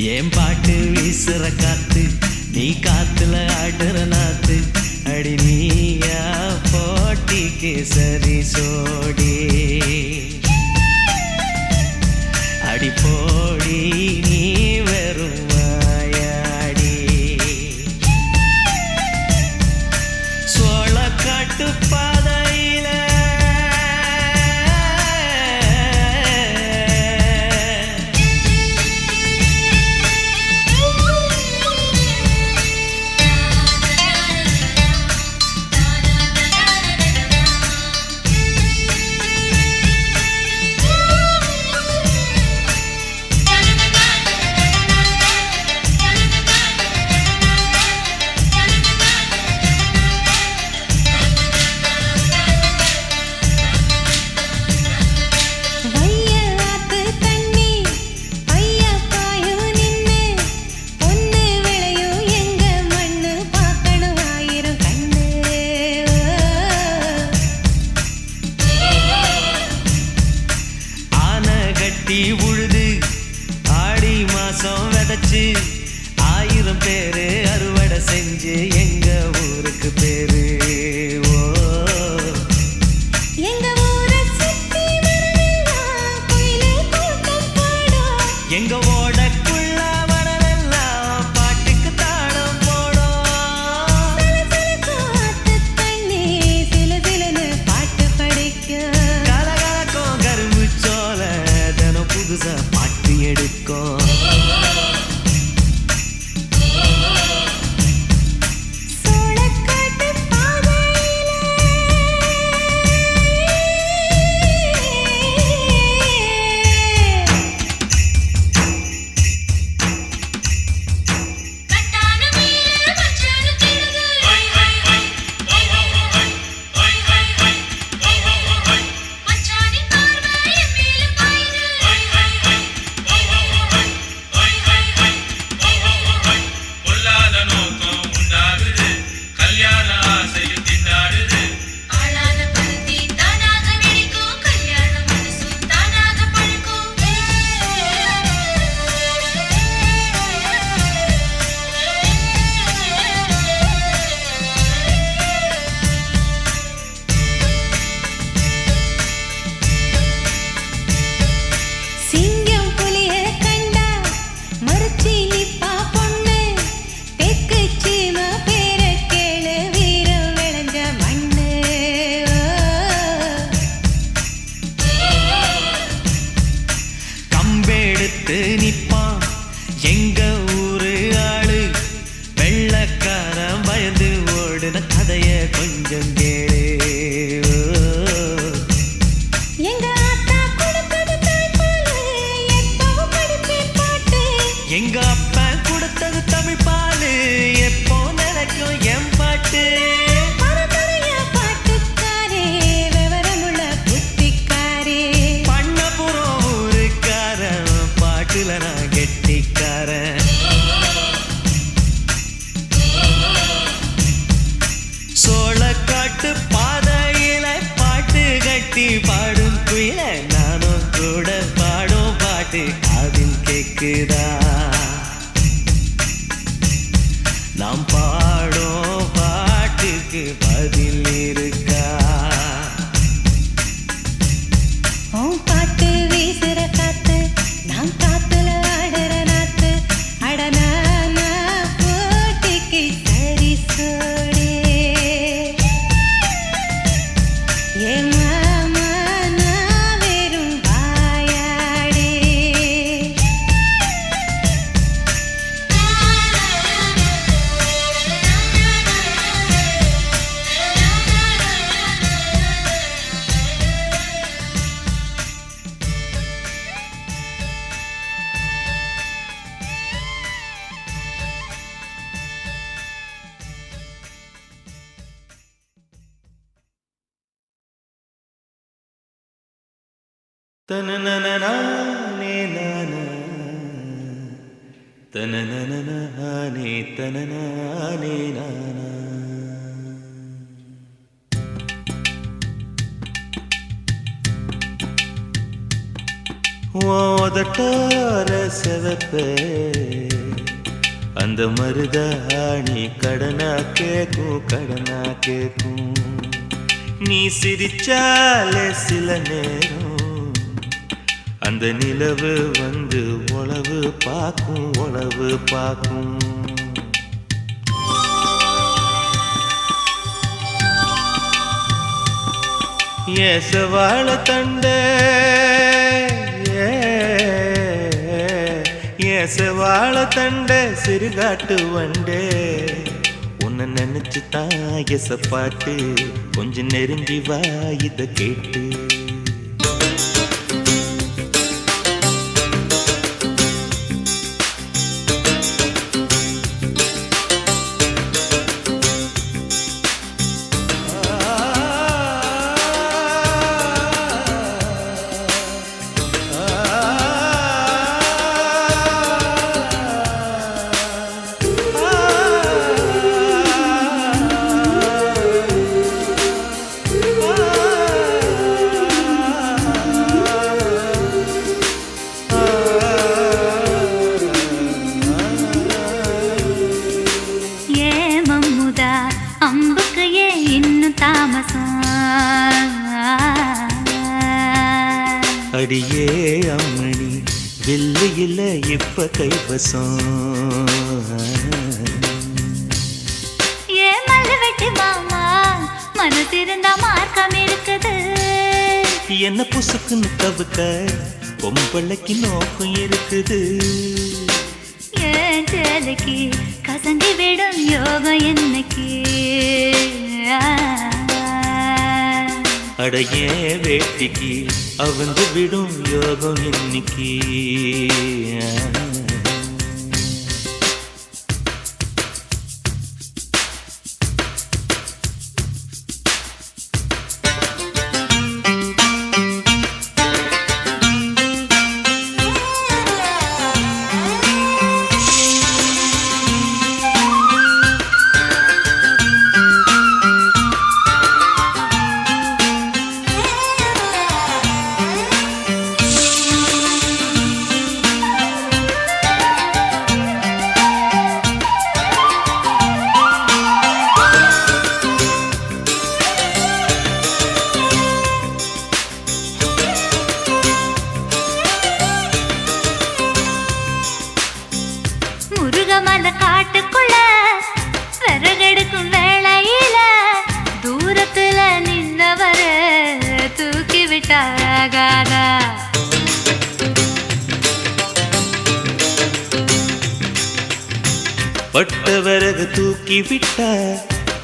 S4: ஏன் பாட்டு வீசுற காத்து நீ காத்துல ஆடுற நாத்து அடி நீயா போட்டிக்கு சரி சோடி அடி போடி நீ வெறும் வாயாடி சோழ காட்டு பாதையில அப்பன் கொடுத்தது தமிழ் பாலு எப்போ நினைக்கும் என் பாட்டு
S2: பரம்பரைய பாட்டுக்காரே விவரமுள்ள புத்திக்காரே
S4: பண்ணபுரம் ஊருக்காரன் பாட்டுல நான் கெட்டிக்காரன் சோளக்காட்டு பாதையில பாட்டு கட்டி பாடும் குயில நானும் கூட பாடும் பாட்டு காதில் கேக்குதா நாம் பாடும் பாட்டுக்கு பதில் இருக்கா
S2: உன் பாட்டு வீசுற காத்து நான் காத்துல ஆடுற நாத்து அடனான போட்டிக்கு சரி சோடே ஏ மாமா நான் வெறும் வாயாடே
S7: தனனனனானே நானா தனனனனானே தனனானே நானா ஓதட்டார செவப்பே அந்த மருதாணி கடனா கேக்கும் நீ சிரிச்சாலே சில நேரம் அந்த நிலவு வந்து உளவு பார்க்கும் ஏசவாழ தண்டே ஏசவாழ தண்டே சிறுகாட்டு வண்டே உன்னை நினைச்சு தான் எசப்பாட்டு கொஞ்சம் நெருங்கி வா இத கேட்டு
S2: அம்புக்கு ஏன் இன்னும் தாமசம்
S7: அடியே அம்மணி வில்லு இல்ல இப்ப கைவசம்
S2: ஏன் மல்லு வெட்டி மாமா மனசிருந்தா மார்க்கம் இருக்குது
S7: என்ன புசுக்குன்னு தவுக்க பொம்பளைக்கு நோக்கம் இருக்குது
S2: ஏன் சேலைக்கு கசங்கி விடும் யோகம் என்னைக்கு
S7: அடைய வேட்டிக்கு அவந்து விடும் யோகம் இன்னைக்கு
S2: முருகமல காட்டுக்குள்ள விறகெடுக்கும் வேளையில தூரத்துல நின்னவர தூக்கி விட்டாகாதா
S7: பட்ட விறகு தூக்கி விட்டா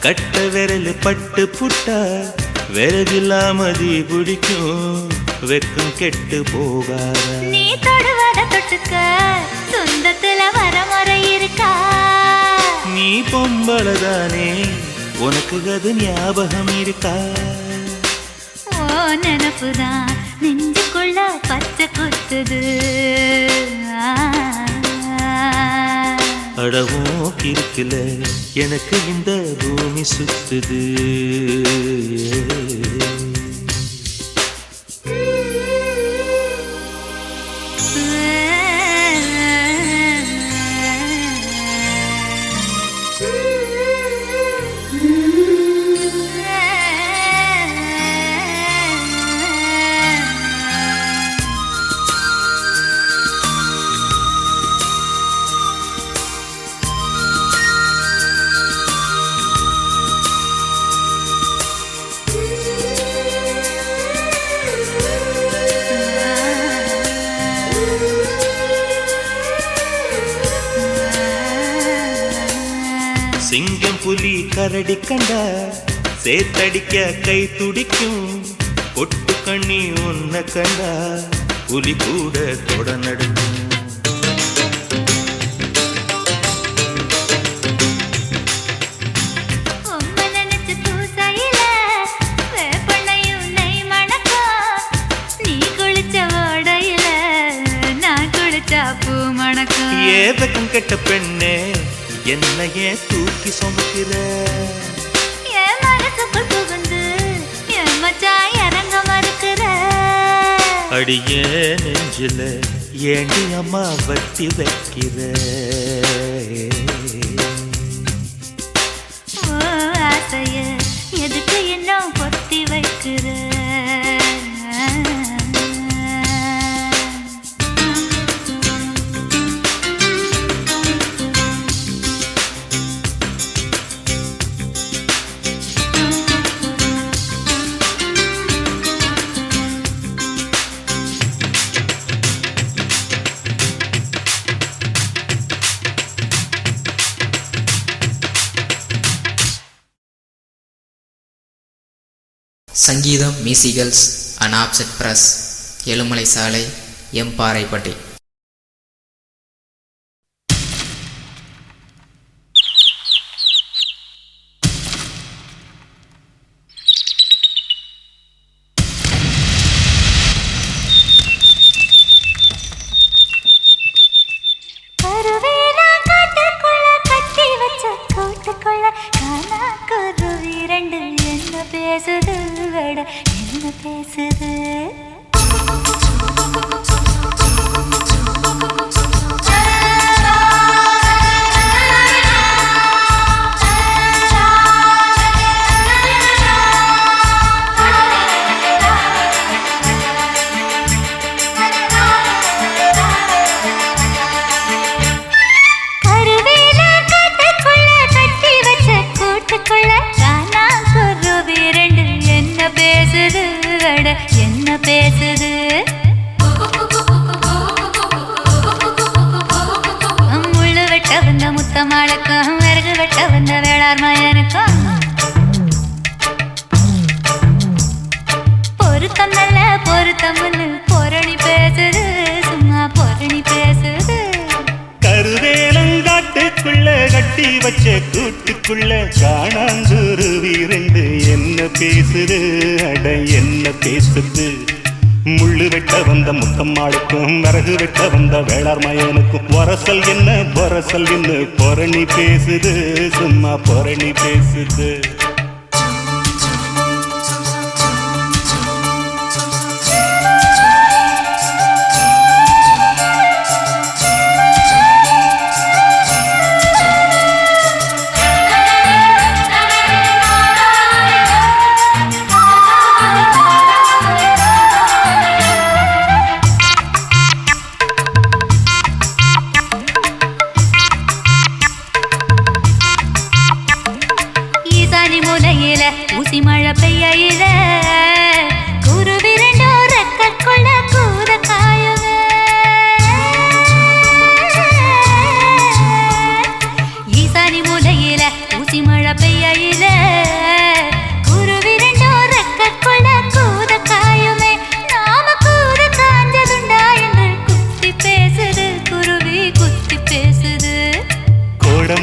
S7: கட்ட விரல் பட்டு புட்டா விறகில்லாமதி பிடிக்கும் வெக்கம் கெட்டு போகாத
S2: நீ தொடுவத தொட்டுக்க சொந்தத்துல வர
S5: போலதானே உனக்கு அது ஞாபகம் இருக்கா?
S2: ஓ நினப்புதான் நெஞ்சுக்குள்ள பச்சை குத்துது.
S5: அடவும் இருக்குல எனக்கு இந்த பூமி சுத்துது. சிங்கம் புலி கரடி கண்டா சேத்தடிக்க கை துடிக்கும். பொட்டு கண்ணி உன்னை கண்டா புலி கூட தொட நடுக்கும். ஏதகம் கெட்ட பெண்ணே என்னையே தூக்கி சுமக்கிற.
S2: என் மனசுக்குள் புகுந்து என் மச்சான் இறங்க மறுக்கிற.
S5: அடியே நெஞ்சில ஏண்டி அம்மா வட்டி வைக்கிற.
S2: ஓ ஆசைய எதுக்கு இன்னும் பொத்தி வைக்கிற.
S8: சங்கீதம் மியூசிகல்ஸ் அண்ட் ஆப்செட் பிரஸ், எழுமலை சாலை, எம் பாறைப்பட்டி.
S5: கருவேலங்காட்டுக்குள்ள கட்டி வச்ச கூட்டுக்குள்ள காணாங்குருவி ரெண்டு என்ன பேசுது. அட என்ன பேசுது. முள்ளு வெட்ட வந்த முத்தம்மாளுக்கும் விறகு வெட்ட வந்த வேளார் மயனுக்கும் வரசல் என்ன பொரசல் என்ன பொரணி பேசுது. சும்மா பொரணி பேசுது.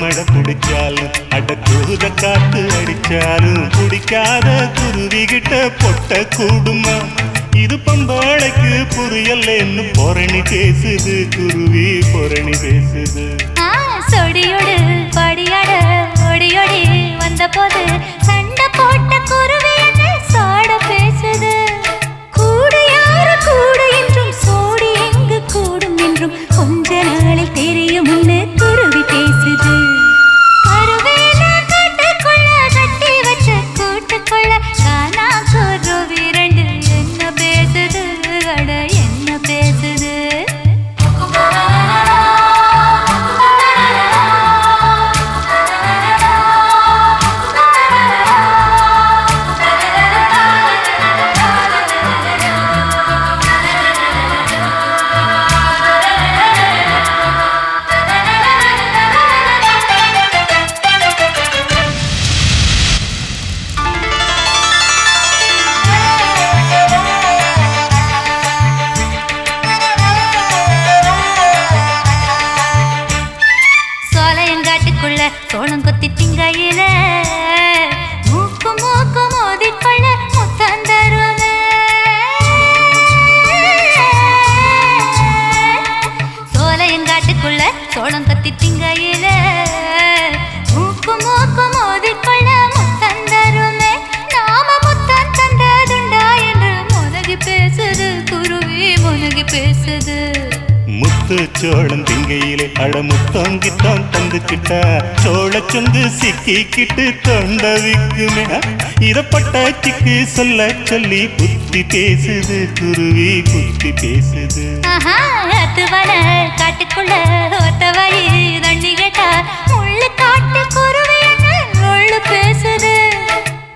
S5: மழை பிடிச்சாலும் அடக்கூத காத்து அடிச்சாலும் பிடிக்காத குருவி கிட்ட பொட்ட கூடுமா இது பம்பாளைக்கு புரியலன்னு பொரணி பேசுது குருவி பொரணி பேசுது
S2: சொடியோடு படியாட ஒடியோடி வந்த போது சண்டை போட்ட குருவி என்ன சாட பேசுது கூடு யாரு கூடு என்றும் சோடி எங்கு கூடும் என்றும் கொஞ்ச நாளில் தெரியும் குருவி பேசுது கருவேல காட்டுக்குள்ள கட்டி வச்ச கூட்டுக்குள்ள காணா குருவி ரெண்டு என்ன பேசுது அட என்ன பேசுது சோளம் கொத்தி திங்கையில மூக்கு மூக்கு மோதிக்கொள்ள முத்தம் தருவமே சோலையங்காட்டுக்குள்ள சோளம் கொத்தி திங்கையில மூக்கு மூக்கு மோதிக்கொள்ள முத்தம் தருவமே நாம முத்தம் தந்ததுண்டா என்று முனகி பேசுது குருவி முனகி பேசுது
S5: முத்து சோளம் திங்கையிலே அடமுத்தங்கித்தான் தந்துக்கிட்டா சோழ சொந்து சிக்கிக்கிட்டு தொண்டவிக்குமே இதப்பட்ட சிக்கு சொல்ல சொல்லி புத்தி பேசுது குருவி புத்தி பேசுது
S2: காட்டுக்குள்ள ஒத்த வழி தண்ணி கேட்டா முள்ளு காட்டு குருவி என்ன பேசுது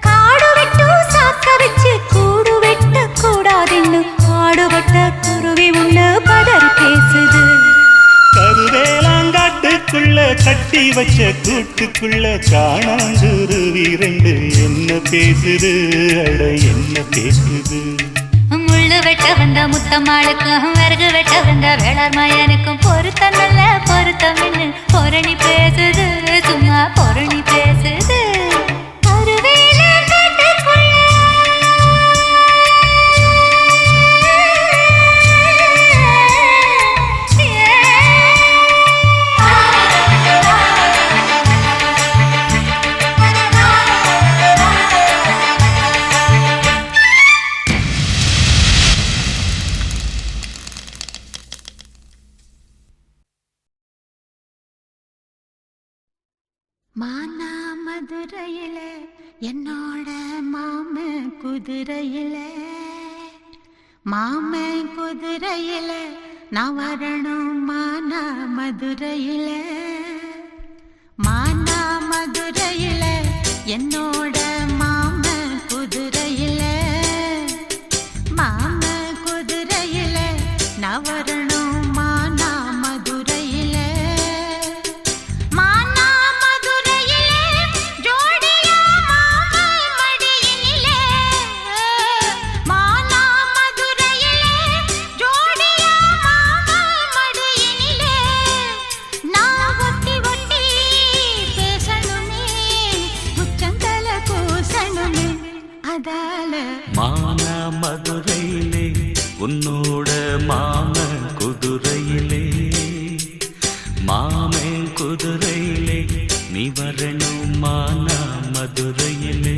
S2: காடு விட்டு சாக்க வச்சு கூடு வெட்ட கூடாதுன்னு ஆடுபட்ட குருவி உள்ள பதறி பேசுது
S5: கருவேலாங்காட்டுக்குள்ள கட்டி வச்ச கூட்டுக்குள்ள காணாங்குருவி ரெண்டு என்ன பேசுது அட என்ன பேசுது
S2: முள்ளு வெட்ட வந்த முத்தம்மாளுக்கும் விறகு வெட்ட வந்த வேளார் மயனுக்கும் பொருத்தம் நல்ல பொருத்தம் என்ன பொரணி பேசுது சும்மா பொரணி பேசுது மானா மதுரையில என்னோட மாமன் குதிரையில நான் வரணும் மானா மதுரையில என்னோட மாமன் குதிரையில நான் வரணும் மானா மதுரையில
S1: மானா மதுரையிலே உன்னோட மாமன் குதிரையிலே மாமன் குதிரையிலே நீ வரணும் மானா மதுரையிலே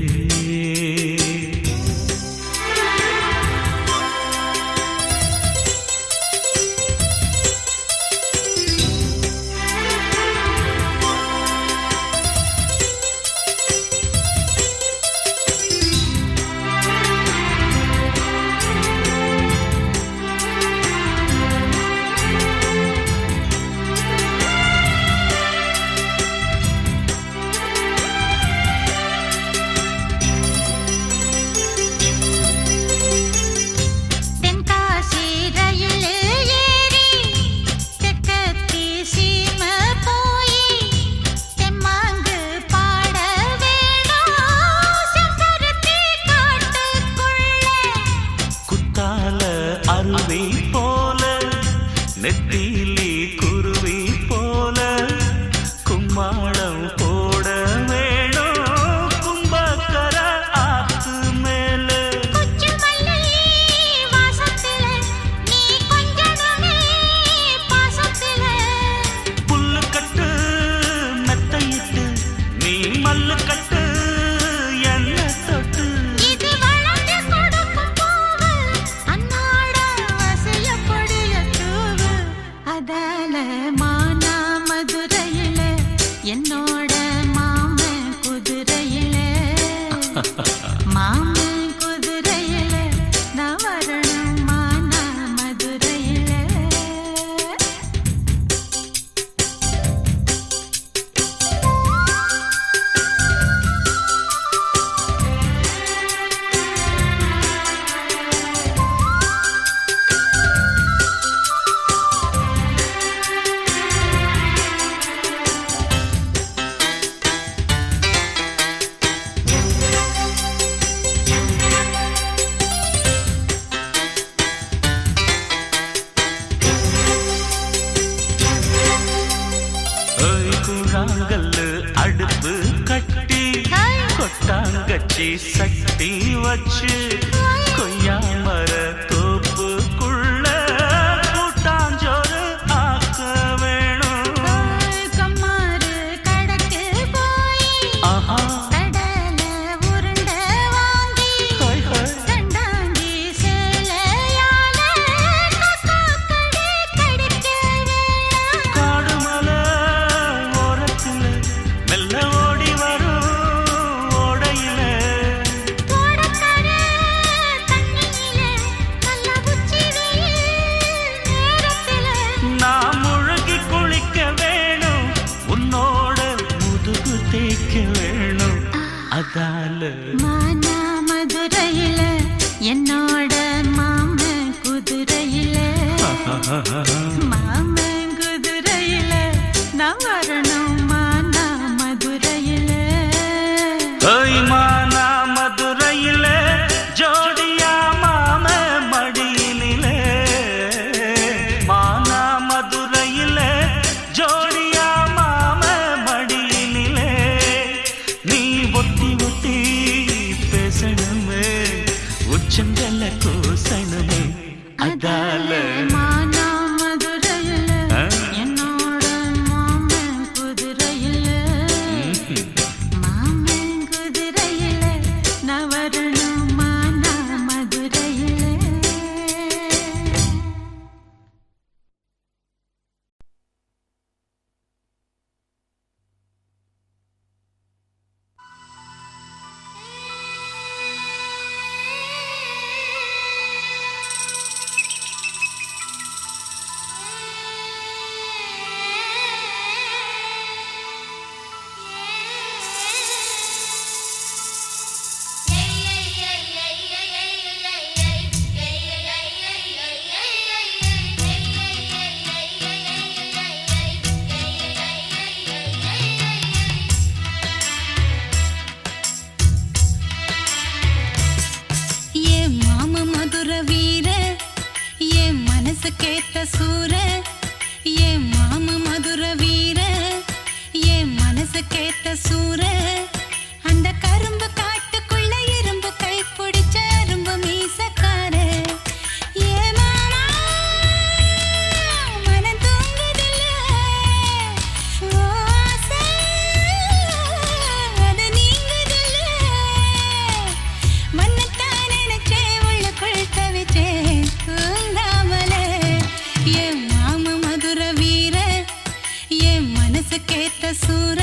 S1: அருவி போல நெத்திலி குருவி போல கும்மாள
S2: என்னோட மாமன் குதிரையில மாமன் குதிரையில நான் வரணுமா நான் மதுரையில
S1: கூழாங்கல்லு அடுப்பு கட்டி கொட்டாங்கச்சி சட்டி வச்சு கொய்யா மர தோப்புக்குள்ள கூட்டாஞ்சோறு ஆக்க வேணும்.
S2: கம்மாறு கடக்கு போய்
S1: ஆஹா
S2: கடல உருண்ட வாங்கி
S1: ஹோய் ஹோய்
S2: கண்டாங்கி சேலையால கக்காக்கடை கடிக்க வேணாம்
S1: காடுமலை ஓரத்துல மெல்ல ஓடி வரும் ஓடையில
S2: ஓடக்கர தண்ணியில நல்ல உச்சி வெயில் நேரத்தில
S1: நான் முழுகி குளிக்க வேணும், உன்னோட முதுகு தேய்க்க வேணும். அதால
S2: மானா மதுரையில என்னோட மாமன் குதிரையில மாமன் குதிரையில நான் வரணும் மானா மதுரையில
S1: மானா மதுரையில ஜோடியா மாம மடியினிலே மானா மதுரையில ஜோடியா மாம மடியினிலே நீ ஒத்தி ஒத்தி பேசணுமே உச்சங்கல்ல கூசணுமே அதால
S2: மானா மதுரையில
S1: ஆ?
S2: என்னோட மாமன் குதிரையில மாமன் குதிரையில நான் வரணும் மானா மதுரையில ஏன் மாம மதுர வீர என் மனசுக்கேத்த சூர ஏன் மாம மதுர வீர என் மனசுக்கேத்த சூர அந்த கரும்பு காட்டுக்குள்ள இரும்பு கை பிடிச்ச அரும்பு மீசக்கார ஏ மாமா மனம் தூங்குதில்ல ஓ ஆசை அது நீங்குதில்ல மன்னத்தான் நினைச்சே உள்ளுக்குள் தவிச்சேன் தூங்காமலே என் மாம மதுர வீர என் மனசுக்கேத்த சூர